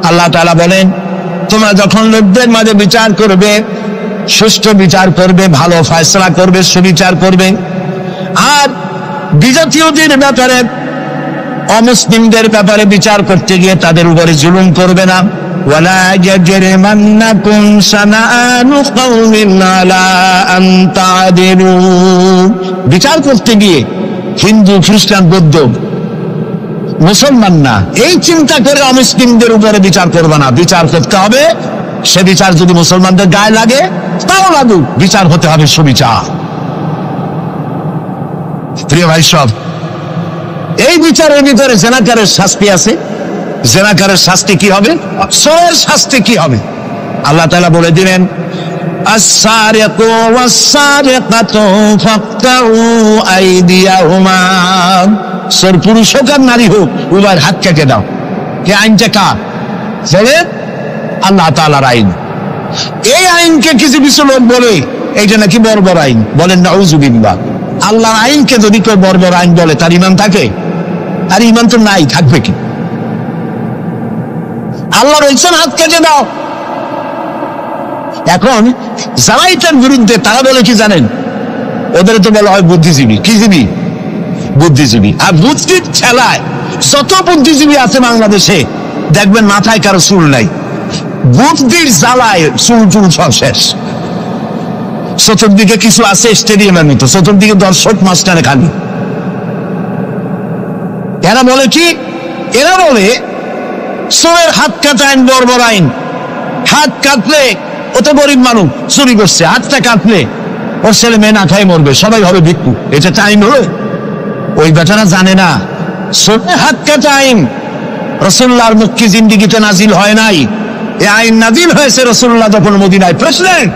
B: আল্লাহ তাআলা বলেন, তোমরা যখন লোকদের মাঝে বিচার করবে, সুষ্ঠু বিচার করবে, ভালো ফয়সালা করবে, সুবিচার করবে। আর বিজাতীয়দের ব্যাপারে, অমুসলিমদের ব্যাপারে বিচার করতে গিয়ে তাদের উপরে জুলুম করবে না। ওয়ালা ইয়াজরিমান্নাকুম শানাআনু কওমিন আলা আন তা'দিলু। বিচার করতে গিয়ে হিন্দু, খ্রিস্টান, বৌদ্ধ, মুসলমান না, এই চিন্তা করে অমুসলিমদের উপরে বিচার করবে না। বিচার করতে হবে, সে বিচার যদি মুসলমানদের গায়ে লাগে তাও লাগুক, বিচার হতে হবে সুবিচার। প্রিয় ভাই সব, এই বিচারের ভিতরে জেনাকারের শাস্তি আছে। জেনাকারের শাস্তি কি হবে? চোরের শাস্তি কি হবে? আল্লাহ তাআলা বলে দিলেন, আস-সারিকু ওয়াস-সারিকাতু ফাকতাউ আইদিয়াহুমা। চোর পুরুষ হোক আর নারী হোক, উভয়ের হাত কেটে দাও। কে আইনটা কার? আল্লাহ তাআলার আইন। এই আইনকে কিছু কিছু লোক বলে এইটা নাকি বর্বর আইন, বলেন নাউযুবিল্লাহ। আল্লাহর আইনকে যদি কেউ বর্বর আইন বলে তার ঈমান থাকে? আর ঈমান তো নাই, থাকবে কি? আল্লাহ বলছেন হাত কেটে দাও। এখন যারা এটার বিরুদ্ধে তারা বলে কি জানেন? ওদের তো বলা হয় বুদ্ধিজীবী। কি জীবী? বুদ্ধিজীবী। আর বুদ্ধির ছেলায় যত বুদ্ধিজীবী আছে বাংলাদেশে দেখবেন মাথায় কারো চুল নাই। বুদ্ধির জ্বালায় চুল টুল সব শেষ। চতুর্দিকে কিছু আছে স্টেডিয়ামের মতো, চতুর্দিকে দর্শক মাস্টারে খালি। এরা বলে কি? এরা বলে চোরের হাত কাটা আইন বর্বর আইন। হাত কাটলে ও তো গরিব মানুষ, চুরি করছে, হাতটা কাটলে ওর ছেলে মেয়ে না খাই মরবে, সবাই হবে ভিক্ষু। এটা আইন হলো? ওই বেটারা জানে না চোরের হাত কাটা আইন রাসূলুল্লাহর মুক্তি জিন্দেগিতে নাজিল হয় নাই। এই আইন নাজিল হয়েছে রাসূলুল্লাহ যখন মদিনায় প্রেসিডেন্ট।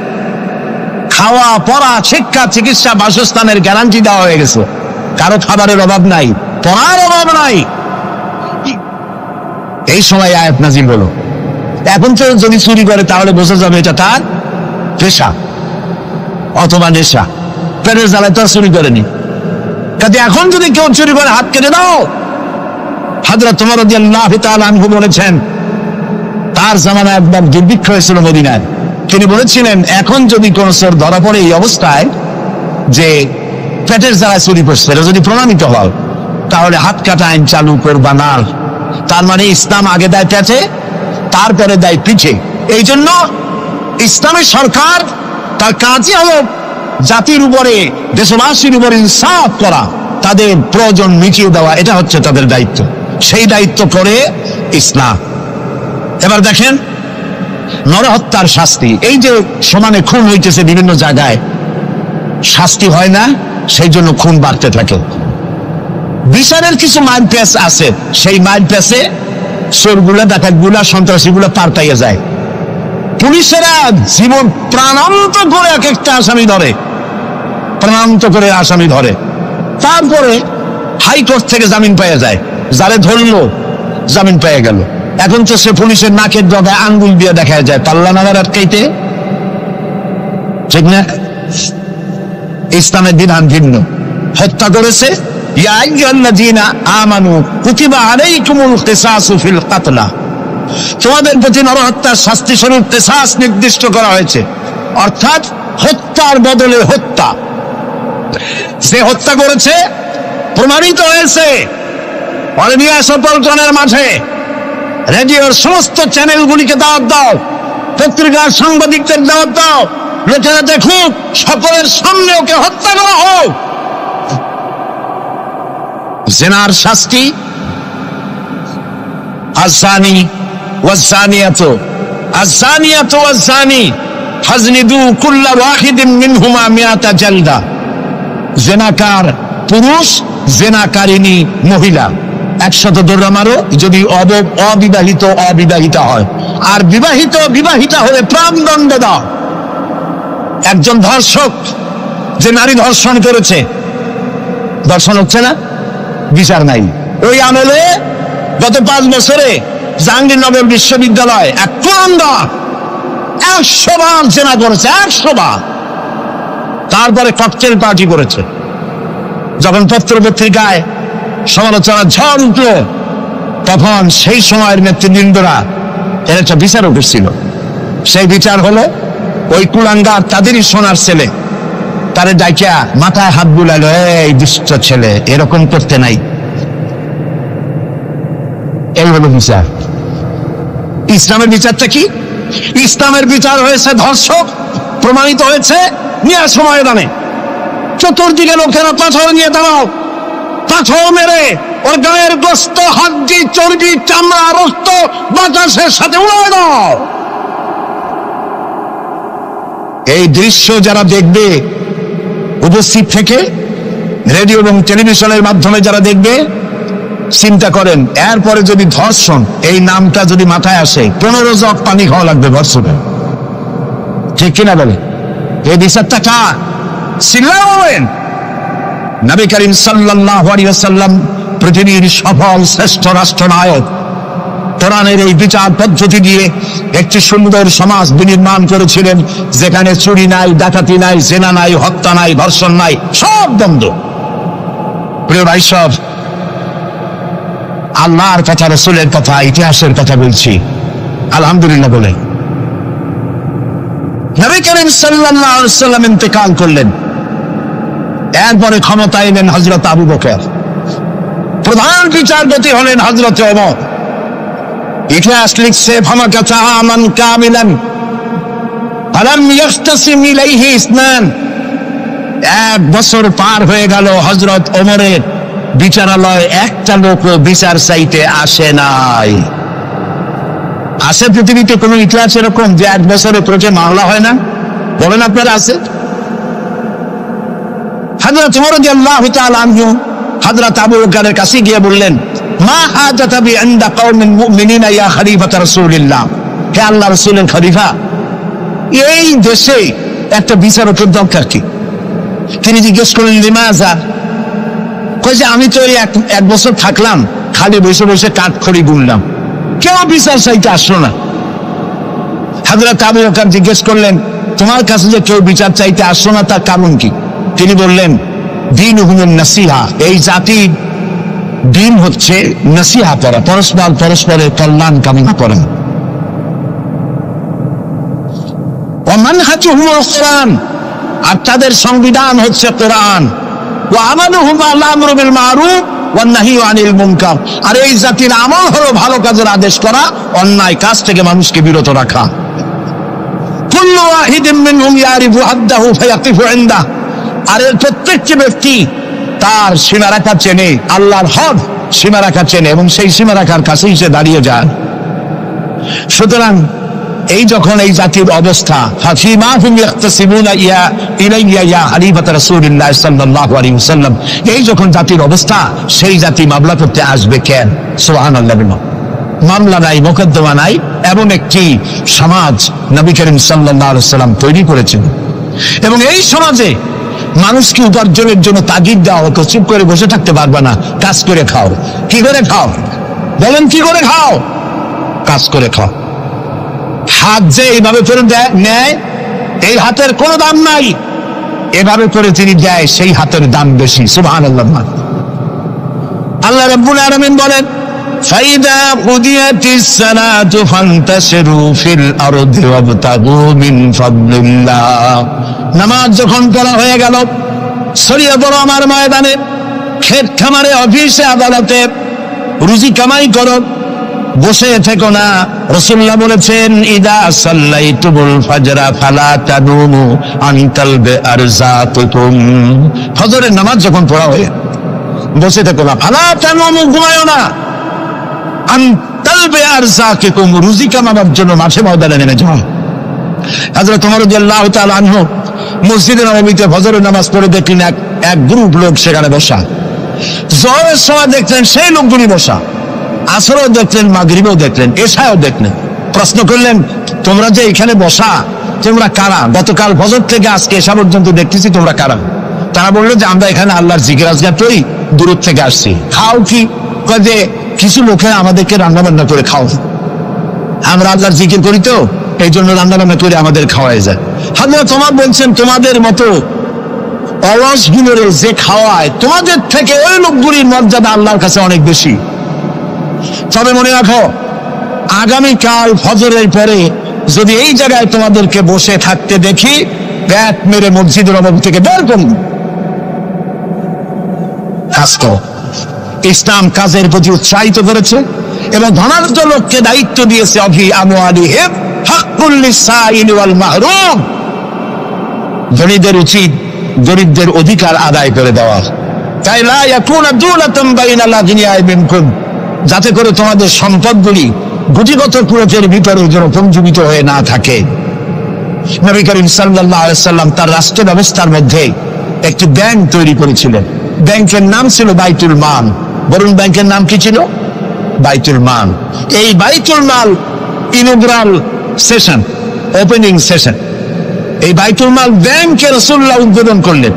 B: খাওয়া, পড়া, শিক্ষা, চিকিৎসা, বাসস্থানের গ্যারান্টি দেওয়া হয়ে গেছে। কারো খাবারের অভাব নাই, পড়ার অভাব নাই। এই সময় আয়াত নাজিল হলো। এখন তো যদি চুরি করে তাহলে বোঝা যাবে এটা তার পেশা অথবা নেশা। পেটের জ্বালায় তো চুরি করেনি। কাজে এখন যদি কেউ চুরি করে হাত কেটে দাও। হযরত ওমর রাদিয়াল্লাহু তাআলা আনহু বলেছেন, তার জামানায় একবার দুর্ভিক্ষ হয়েছিল মদিনায়। তিনি বলেছিলেন, এখন যদি কোন চোর ধরা পড়ে এই অবস্থায় যে পেটের জ্বালায় চুরি করছে, এটা যদি প্রমাণিত হয় তাহলে হাত কাটা আইন চালু করবা না। তার মানে ইসলাম আগে দেয় পেটে, তারপরে দেয় পিঠে। এই জন্য ইসলামের সরকার তার কাজই হলো জাতির উপরে, দেশবাসীর উপরে ইনসাফ করা, তাদের প্রয়োজন মিটিয়ে দেওয়া। এটা হচ্ছে তাদের দায়িত্ব। সেই দায়িত্ব করে ইসলাম। এবার দেখেন নরহত্যার শাস্তি। এই যে সমানে খুন হইতেছে বিভিন্ন জায়গায়, শাস্তি হয় না, সেই জন্য খুন বাড়তে থাকে। বিচারের কিছু মাইল পেস আছে, সেই মাইল পেসে চোরগুলা, ডাকাতগুলা, সন্ত্রাসীগুলা পার পাইয়ে যায়। পুলিশেরা জীবন প্রাণান্ত করে এক একটা আসামি ধরে, প্রাণান্ত করে আসামি ধরে, তারপরে হাইকোর্ট থেকে জামিন পেয়ে যায়। যারে ধরলো জামিন পেয়ে গেল। এখন তো সে পুলিশের নাকের ডগায় আঙ্গুল দিয়ে দেখা যায়, পাল্লা নাগার আটকাইতে, ঠিক না? ইসলামের বিধান ভিন্ন। হত্যা করেছে, ইয়া আইয়ুহাল্লাযীনা আমানু কুতিবা আলাইকুমুল কিসাসু ফিল কাতলা, তোমাদের প্রতি নরহত্যার শাস্তি স্বরূপ কিসাস নির্দিষ্ট করা হয়েছে, অর্থাৎ হত্যার বদলে হত্যা। যে হত্যা করেছে প্রমাণিত হয়েছে, পরে নিয়ে আসো পল্টনের মাঠে, রেডিওর সমস্ত চ্যানেলগুলিকে দাওয়াত দাও, পত্রিকার সাংবাদিকদের দাওয়াত দাও, লোকেরা দেখুক, সকলের সামনে ওকে হত্যা করা হোক। জিনার শাস্তি আযানি ওয়াযানিয়াতু, আযানিয়াতু ওয়াযানি ফাজলিদু কুল্লা ওয়াহিদিন মিনহুমা মিআতা জালদা। জিনাকার পুরুষ, জিনাকারিনী মহিলা 100 দৌড়া মারো, যদি অবিবাহিতা হয়, আর বিবাহিতা হলে প্রাণদণ্ড দাও। একজন ধর্ষক যে নারী ধর্ষণ করেছে, ধর্ষণ হচ্ছে না, বিচার নাই। ওই আমলে গত 5 বছরে জাহাঙ্গীরনগর বিশ্ববিদ্যালয় এক কুলাঙ্গার 100 বার জেনা করেছে, 100 বার। তারপরে ককটেল পার্টি করেছে। যখন পত্র পত্রিকায় সমালোচনার ঝড় উঠল, তখন সেই সময়ের নেতৃবৃন্দরা এর একটা বিচারও করছিল। সেই বিচার হলো ওই কুলাঙ্গার তাদেরই সোনার ছেলে, তারে ডাইকা মাথায় হাত বুলাইলো, এই দুষ্ট ছেলে, এরকম করতে নাই। এই হলো বিচার। ইসলামের বিচারটা কি? ইসলামের বিচার হয়েছে ধর্ষক প্রমাণিত হয়েছে, নিয়ে সময় দানে চতুর্দিকে লোকেরা পাথর নিয়ে দাঁড়াও, পাথর মেরে ওর গায়ের গোস্ত, হাড্ডি, চর্বি, চামড়া, রক্ত বাতাসের সাথে উড়ায় দাও। এই দৃশ্য যারা দেখবে উপস্থিত থেকে, রেডিও এবং টেলিভিশনের মাধ্যমে যারা দেখবে, চিন্তা করেন এরপরে যদি ধর্ষণ এই নামটা যদি মাথায় আসে, 15 জগ পানি খাওয়া লাগবে ধর্ষণে, ঠিক কিনা বলে? এই বিচারটা কার? চিল্লাবেন। নবী করিম সাল্লাল্লাহু আলাইহি ওয়াসাল্লাম পৃথিবীর সফল শ্রেষ্ঠ রাষ্ট্রনায়ক, কোরআনের এই বিচার পদ্ধতি দিয়ে একটি সুন্দর সমাজ বিনির্মাণ করেছিলেন, যেখানে চুরি নাই, ডাকাতি নাই, জেনা নাই, হত্যা নাই, ধর্ষণ নাই, সব বন্ধ। প্রিয় ভাই, সব আল্লাহর কথা, রাসূলের কথা, ইতিহাসের কথা বলছি, আলহামদুলিল্লাহ বলে। নবী করিম সাল্লাল্লাহু আলাইহি ওয়াসাল্লাম ইন্তেকাল করলেন, এরপরে ক্ষমতা এলেন হযরত আবু বকর, প্রধান বিচারপতি হলেন হযরত ওমর। ইতিহাস লিখছে, ফামাকাতা আমান কামিলান ফালাম ইয়াখতাসিম ইলাইহি ইসনান। 1 বছর পার হয়ে গেল, হযরত ওমরের বিচারালয় একটা লোক বিচার চাইতে আসে নাই। আছে পৃথিবীতে কোন ইতিহাস এরকম যে 1 বছরে প্রতি মামলা হয় না? বলেন আপনারা, আছে? হযরত ওমর রাদিয়াল্লাহু তাআলা আনহু হযরত আবু বকরের কাছে গিয়ে বললেন, মা হাজাতা বি ইনদা কওমিন মুমিনিনা ইয়া খলিফাত রাসূলিল্লাহ, হে আল্লাহর রাসূলের খলিফা, এই দেশে একটা বিচারকের দরকার কি? তিনি জিজ্ঞেস করলেন, লিমাযা? কই যে আমি তো এক বছর থাকলাম, খালি বসে বসে কাঠখড়ি গুনলাম, কেউ বিচার চাইতে আসলো না। হযরত আবু বকর জিজ্ঞেস করলেন, তোমার কাছে যে কেউ বিচার চাইতে আসলো না, তার কারণ কি? তিনি বললেন, দীনুহুমুন নাসিহা, এই জাতির দিন হচ্ছে নাসিহা করা, পরস্পরের কল্যাণ কামনা করা। ওয়া মানহাজুহুমুল কুরআন, আর তাদের সংবিধান হচ্ছে কোরআন। ওয়া আমালুহুম আল আমরু বিল মারুফ ওয়ান নাহয়ু আনিল মুনকার, আর এই জাতির আমল হলো ভালো কাজের আদেশ করা, অন্যায় কাজ থেকে মানুষকে বিরত রাখা। কুল্লু ওয়াহিদিন মিনহুম ইয়ারিফু হাদ্দাহু ফায়াকিফু ইনদাহু, আর এর প্রত্যেকটি ব্যক্তি তার সীমারেখা চেনে, আল্লাহর হদ সীমারেখা চেনে, এবং সেই সীমারেখার কাছেই সে দাঁড়িয়ে যায়। সুতরাং এই যখন এই জাতির অবস্থা, ফাফিমা হুম ইয়াখতাসিমুনা ইলাইয়া ইয়া খলিফাত রাসূলুল্লাহ সাল্লাল্লাহু আলাইহি ওয়াসাল্লাম, এই যখন জাতির অবস্থা, সেই জাতি মামলা করতে আসবে কেন? সুবহানাল্লাহ। মামলা নাই, মোকদ্দমা নাই, এমন একটি সমাজ নবী করিম সাল্লাল্লাহু আলাইহি ওয়াসাল্লাম তৈরি করেছেন। এবং এই সমাজে মানুষকে উপার্জনের জন্য তাগিদ দেওয়া হতো, চুপ করে বসে থাকতে পারবে না, কাজ করে খাও। কি করে খাও বলেন? কি করে খাও? কাজ করে খাও। হাত যে এইভাবে করে নেয়, এই হাতের কোনো দাম নাই, এভাবে করে তিনি দেয়, সেই হাতের দাম বেশি। সুবহানাল্লাহ। আল্লাহ রাব্বুল আলামিন বলেন, ফাইদা কুদিয়াতিস সালাতু ফান্তাশিরু ফিল আরদি ওয়াবতাগু মিন ফাদলিল্লাহ। নামাজ যখন পড়া হয়ে গেল, ছড়িয়ে পড়ো আমার ময়দানে, ক্ষেত খামারে, অফিসে, আদালতে, রুজি কামাই করো, বসে থেকো না। রাসূলুল্লাহ বলেছেন, ইদা সাল্লাইতুমুল ফাজরা ফালা তানুমু আন তালবে আরযাকুম। ফজরের নামাজ যখন পড়া হয়ে, বসে থেকো না, ফালা তানুমু, ঘুমায়ো না, আন তালবে আরযাকুম, রুজি কামানোর জন্য মাঠে ময়দানে নেমে যাও। হযরত ওমর রাদিয়াল্লাহু তাআলা আনহু মসজিদে নববীতে ফজরের নামাজ পড়ে দেখলেন এক গ্রুপ লোক সেখানে বসা। জোহরের সময় দেখলেন সেই লোকগুলি বসা, আসরও দেখলেন, মাগরিবেও দেখলেন, এশাও দেখলেন। প্রশ্ন করলেন, তোমরা যে এখানে বসা, তোমরা কারা? গতকাল ফজর থেকে আজকে এশা পর্যন্ত দেখতেছি, তোমরা কারা? তারা বললো যে আমরা এখানে আল্লাহর জিকির আজগার করি, দূর থেকে আসছি। খাও কি? যে কিছু লোকেরা আমাদেরকে রান্না বান্না করে খাও, আমরা আল্লাহর জিকির করি তো এই জন্য রান্না বান্না করে আমাদের খাওয়াই যায়। হাজরা তোমার বলছেন, তোমাদের মতো অলসগুলোরে যে খাওয়ায়, তোমাদের থেকে ওই লোকগুলির মর্যাদা আল্লাহর কাছে অনেক বেশি। তবে মনে রাখো, আগামীকাল ফজরের পরে যদি এই জায়গায় তোমাদেরকে বসে থাকতে দেখি, ব্যাট মেরে মসজিদের নববী থেকে বের করুন। কাজ করো। ইসলাম কাজের প্রতি উৎসাহিত করেছে এবং ধনাঢ্য লোককে দায়িত্ব দিয়েছে, অফি আমওয়ালিহিম হাক্কুল লিসাইল ওয়াল মাহরুম। ধনীদের উচিত গরিবদের অধিকার আদায় করে দেওয়া, তাই লা ইয়াকুনা দুলাতাম বাইনাল আগনিয়াই মিনকুম, যাতে করে তোমাদের সম্পদগুলি গুটিগত পুরুষের ভিতরে যেন পঞ্জীবিত হয়ে না থাকে। নবী করিম সাল্লাল্লাহু আলাইহি সাল্লাম তার রাষ্ট্র ব্যবস্থার মধ্যে একটি ব্যাংক তৈরি করেছিলেন। ব্যাংকের নাম ছিল বাইতুল মাল। বরুণ ব্যাংকের নাম কি ছিল? বাইতুল মাল। এই বাইতুল মাল ইনগ্রাল সেশন, ওপেনিং সেশন, এই বাইতুল মাল ব্যাংকে রাসূলুল্লাহ উদ্বোধন করলেন।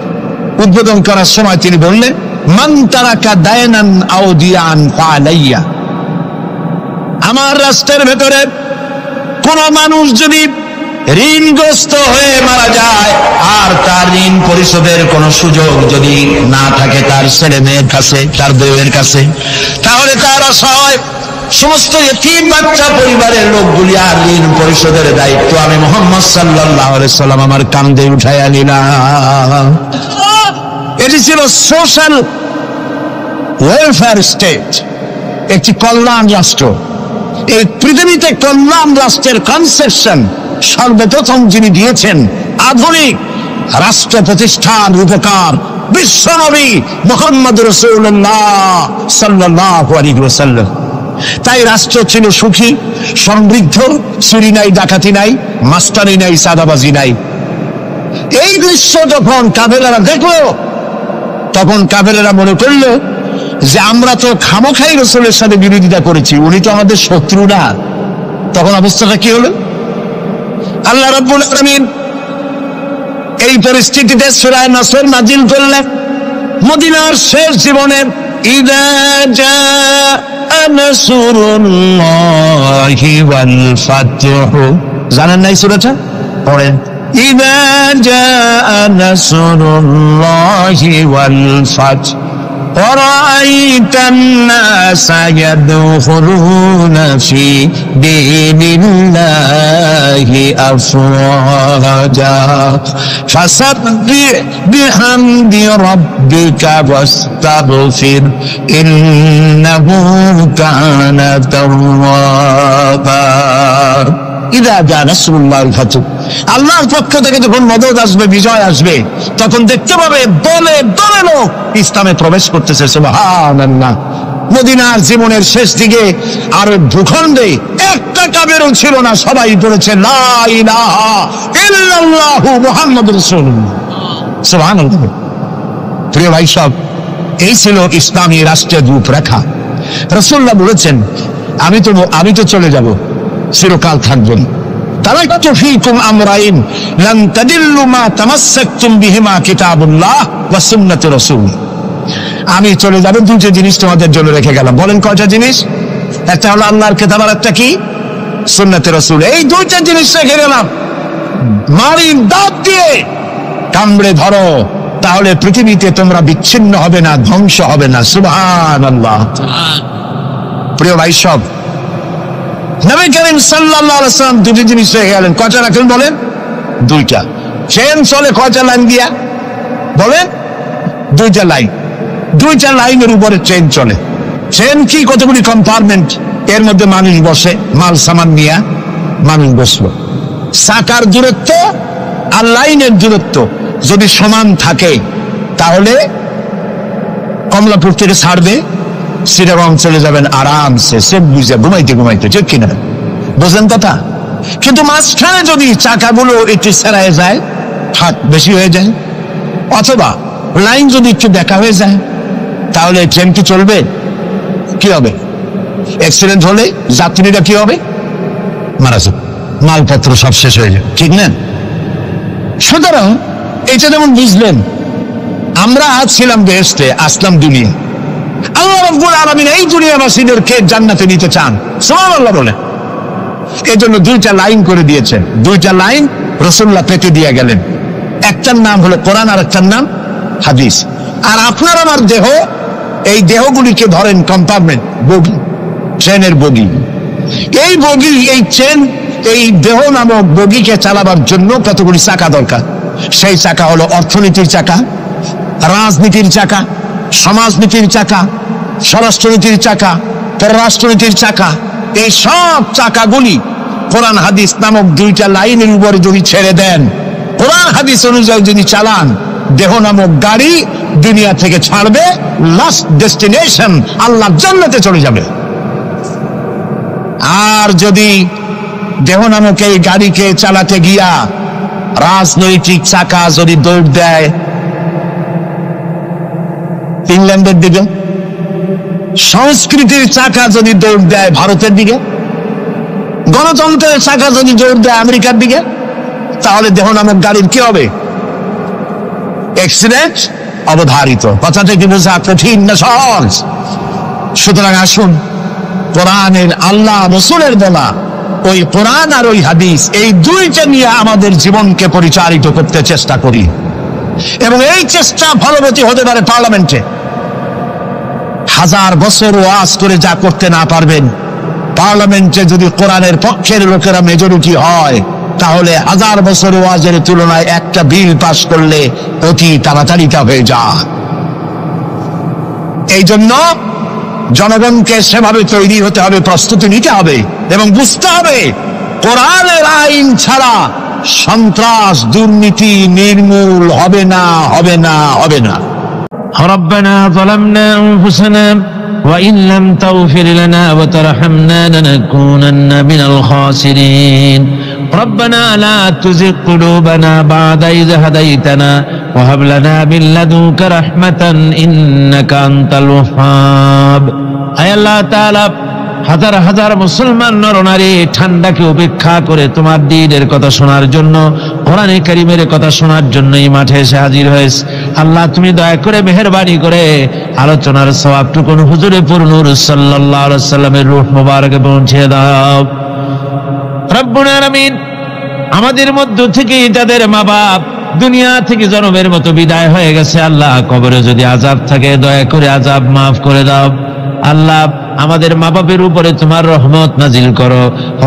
B: উদ্বোধন করার সময় তিনি বললেন, মান তারাকা দায়নান আও দিয়ান ফালাইয়া। আমার রাষ্ট্রের ভেতরে কোন মানুষ যদি ঋণগ্রস্ত হয়ে মারা যায় আর তার ঋণ পরিশোধের কোন সুযোগ যদি না থাকে তার ছেলে মেয়ের কাছে, তার বউয়ের কাছে, তাহলে তার অসহায় সমস্ত ইতিম বাচ্চা পরিবারের লোকগুলি আর ঋণ পরিশোধের দায়িত্ব আমি মুহাম্মদ সাল্লাল্লাহু আলাইহি সাল্লাম আমার কাঁধে উঠাইয়া নিলাম। এটি ছিল সোশ্যাল ওয়েলফেয়ার স্টেট, একটি কল্যাণ রাষ্ট্র। এই পৃথিবীতে কল্যাণ রাষ্ট্রের কনসেপশন সর্বপ্রথম যিনি দিয়েছেন, আধুনিক রাষ্ট্র প্রতিষ্ঠান রূপকার বিশ্বনবী মুহাম্মদ রাসূলুল্লাহ সাল্লাল্লাহু আলাইহি ওয়াসাল্লাম। তাই রাষ্ট্র ছিল সুখী, সমৃদ্ধ, চুরি নাই, ডাকাতি নাই, মাস্তানি নাই, চাঁদাবাজি নাই। এই দৃশ্য যখন কাফেরেরা দেখলো, তখন কাফেরেরা মনে করলো যে আমরা তো খামোখাই রাসূলের সাথে বিরোধিতা করেছি, উনি তো আমাদের শত্রু না। তখন অবস্থাটা কি হলো? আল্লাহ রাব্বুল আলামিন এই পরিস্থিতিতে সূরা নাসর নাজিল করলেন। মদিনার শেষ জীবনে ইযা জাআ নাসরুল্লাহি ওয়াল ফাতহু, জানেন না এই সূরাটা? পড়েন, ইযা জাআ নাসরুল্লাহি ওয়াল ফাতহু ورأيت الناس يدخلون في دين الله أفواجا فسبح بحمد ربك واستغفر إنه كان توابا ইদা জা নাসরুল্লাহিল ফাতহ, আল্লাহর পক্ষ থেকে যখন মদদ আসবে, বিজয় আসবে, তখন দেখতে পাবে দলে দলে লোক ইসলামে প্রবেশ করতেছে। সুবহানাল্লাহ। মদিনার জীবনের শেষ দিকে আরব ভূখণ্ডে একটা কাবেরও ছিল না, সবাই পড়েছে লা ইলাহা ইল্লাল্লাহু মুহাম্মাদুর রাসূলুল্লাহ। সুবহানাল্লাহ। প্রিয় ভাই সব, এই ছিল ইসলামী রাষ্ট্রের রূপরেখা। রাসূলুল্লাহ বলেছেন, আমি তো চলে যাব, চিরকাল থাকবেন। তারাকতু ফীকুম আমরাইন লান তাদিল্লু মা তামাসসাকতুম বিহিমা কিতাবুল্লাহ ওয়া সুন্নাতু রাসূল। আমি চলে যাব, দুটো জিনিস তোমাদের জন্য রেখে গেলাম। বলেন কয়টা জিনিস? একটা হলো আল্লাহর কিতাব, আর একটা কি? সুন্নাতে রাসূল। এই দুইটা জিনিস রেখে গেলাম, মারিন দাঁত দিয়ে কামড়ে ধরো, তাহলে পৃথিবীতে তোমরা বিচ্ছিন্ন হবে না, ধ্বংস হবে না। সুবহানাল্লাহ। প্রিয় ভাই সব, নবী করিম সাল্লাল্লাহু আলাইহি ওয়াসাল্লাম দুটো জিনিস রেখে গেলেন। কয়টা রাখলেন বলেন? দুইটা। ট্রেন চলে কয়টা লাইন দিয়া? বলেন? দুইটা লাইন। দুইটা লাইনের উপরে ট্রেন চলে। ট্রেন কি? কতগুলি কম্পার্টমেন্ট, এর মধ্যে মানুষ বসে, মাল সামান নিয়ে মানুষ বসলো। চাকার দূরত্ব আর লাইনের দূরত্ব যদি সমান থাকে, তাহলে কমলাপুর থেকে ছাড়বে, শ্রীরাম চলে যাবেন আরামসে, সেফ বুঝে ঘুমাইতে ঘুমাইতে, ঠিক কিনা? বুঝলেন কথা? কিন্তু মাঝখানে যদি চাকাগুলো একটু সেরায় যায়, ফাঁক বেশি হয়ে যায়, অথবা লাইন যদি একটু দেখা হয়ে যায়, তাহলে ট্রেন কি চলবে? কি হবে? অ্যাক্সিডেন্ট হলে যাত্রীরা কি হবে? মারা যাবে, মালপত্র সব শেষ হয়ে যাবে, ঠিক না? সুতরাং এটা যেমন বুঝলেন, আমরা আজ ছিলাম বেহেশতে, আসলাম দুনিয়া। আল্লাহ রাব্বুল আলামিন এই দুনিয়াবাসীদেরকে জান্নাতে নিতে চান, সুবহানাল্লাহ বলে। এই জন্য দুইটা লাইন করে দিয়েছেন। দুইটা লাইন রাসূলুল্লাহ পেতে দিয়ে গেলেন। একটার নাম হলো কোরআন, আর একটার নাম হাদিস। আর আপনার আমার দেহ, এই দেহগুলিকে ধরেন কম্পার্টমেন্ট, বগি, ট্রেনের বগি। এই বগি, এই ট্রেন, এই দেহ নামক বগিকে চালাবার জন্য কতগুলি চাকা দরকার। সেই চাকা হলো অর্থনীতির চাকা, রাজনীতির চাকা, সমাজনীতির চাকা, স্বরাষ্ট্রনীতির চাকা, পররাষ্ট্রনীতির চাকা। এই সব চাকাগুলি কোরআন হাদিস নামক দুইটা লাইনের উপরে যদি ছেড়ে দেন, কোরআন হাদিস অনুযায়ী যদি চালান, দেহ নামক গাড়ি দুনিয়া থেকে ছাড়বে, লাস্ট ডেস্টিনেশন আল্লাহর জান্নাতে চলে যাবে। আর যদি দেহ নামক এই গাড়িকে চালাতে গিয়া রাজনৈতিক চাকা যদি দৌড় দেয় ইংল্যান্ডের দিকে, সংস্কৃতির চাকা যদি দৌড় দেয় ভারতের দিকে, গণতন্ত্রের চাকা যদি দৌড় দেয় আমেরিকার দিকে, তাহলে দেহ নামক গাড়ির কি হবে? অ্যাক্সিডেন্ট অবধারিত। কথাটা কি বোঝা কঠিন না সহজ? সুতরাং আসুন, কোরআনের, আল্লাহ রাসূলের বলা ওই কোরআন আর ওই হাদিস, এই দুইটা নিয়ে আমাদের জীবনকে পরিচালিত করতে চেষ্টা করি। এবং এই চেষ্টা ফলবতী হতে পারে পার্লামেন্টে। 1000 বছর ওয়াজ করে যা করতে না পারবেন, পার্লামেন্টে যদি কোরআনের পক্ষের লোকেরা মেজরিটি হয়, তাহলে 1000 বছর ওয়াজের তুলনায় একটা বিল পাস করলে অতি তাড়াতাড়ি তা হয়ে যায়। এই জন্য জনগণকে সেভাবে তৈরি হতে হবে, প্রস্তুতি নিতে হবে এবং বুঝতে হবে কোরআনের আইন ছাড়া সন্ত্রাস, দুর্নীতি নির্মূল হবে না, হবে না, হবে না।
C: ربنا ظلمنا أنفسنا وإن لم تغفر لنا وترحمنا لنكونن من الخاسرين ربنا لا تزغ قلوبنا بعد إذ هديتنا وهب لنا من لدنك رحمة إنك أنت الوهاب أي الله تعالى হাজার হাজার মুসলমান নরনারী ঠান্ডাকে উপেক্ষা করে তোমার দ্বীনের কথা শোনার জন্য, কোরআনে কারীমের কথা শোনার জন্য এই মাঠে এসে হাজির হয়েছে। আল্লাহ তুমি দয়া করে মেহেরবানি করে আলোচনার সওয়াবটুকুন হুজুরে পুরনূর সাল্লাল্লাহু আলাইহি ওয়াসাল্লামের রূহ মোবারকে পৌঁছে দাও। রব্বুল আলামিন, আমাদের মধ্য থেকে যাদের মা বাপ দুনিয়া থেকে জনমের মতো বিদায় হয়ে গেছে, আল্লাহ কবরে যদি আযাব থাকে দয়া করে আযাব মাফ করে দাও। আল্লাহ আমাদের মা বাপের উপরে তোমার রহমত নাজিল করো।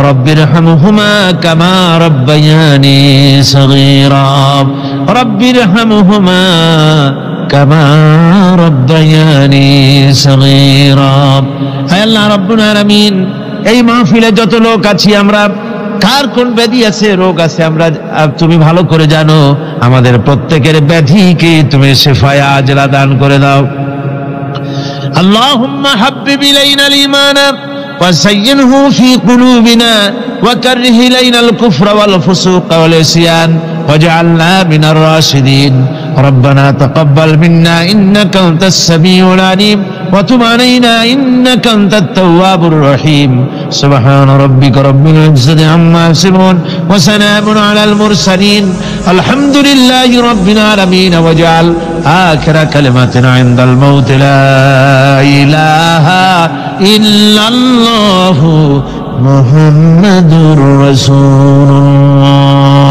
C: রব্বিরহামহুমা কামা রব্বায়ানি সগীরা, রব্বিরহামহুমা কামা রব্বায়ানি সগীরা। হে আল্লাহ রাব্বুল আলামিন, এই মাহফিলে যত লোক আছি আমরা, কার কোন ব্যাধি আছে, রোগ আছে, আমরা তুমি ভালো করে জানো। আমাদের প্রত্যেকের ব্যাধিকে তুমি শিফায়ে আজলা দান করে দাও। اللهم حبب إلينا الإيمان وزينه في قلوبنا وكره إلينا الكفر والفسوق والعصيان واجعلنا من الراشدين ربنا تقبل منا إنك أنت السميع العليم وتب علينا إنك أنت التواب الرحيم سبحان ربك رب العزة عما يصفون وسلام على المرسلين الحمد لله رب العالمين واجعل آخر كلمتنا عند الموت لا إله إلا الله محمد رسول الله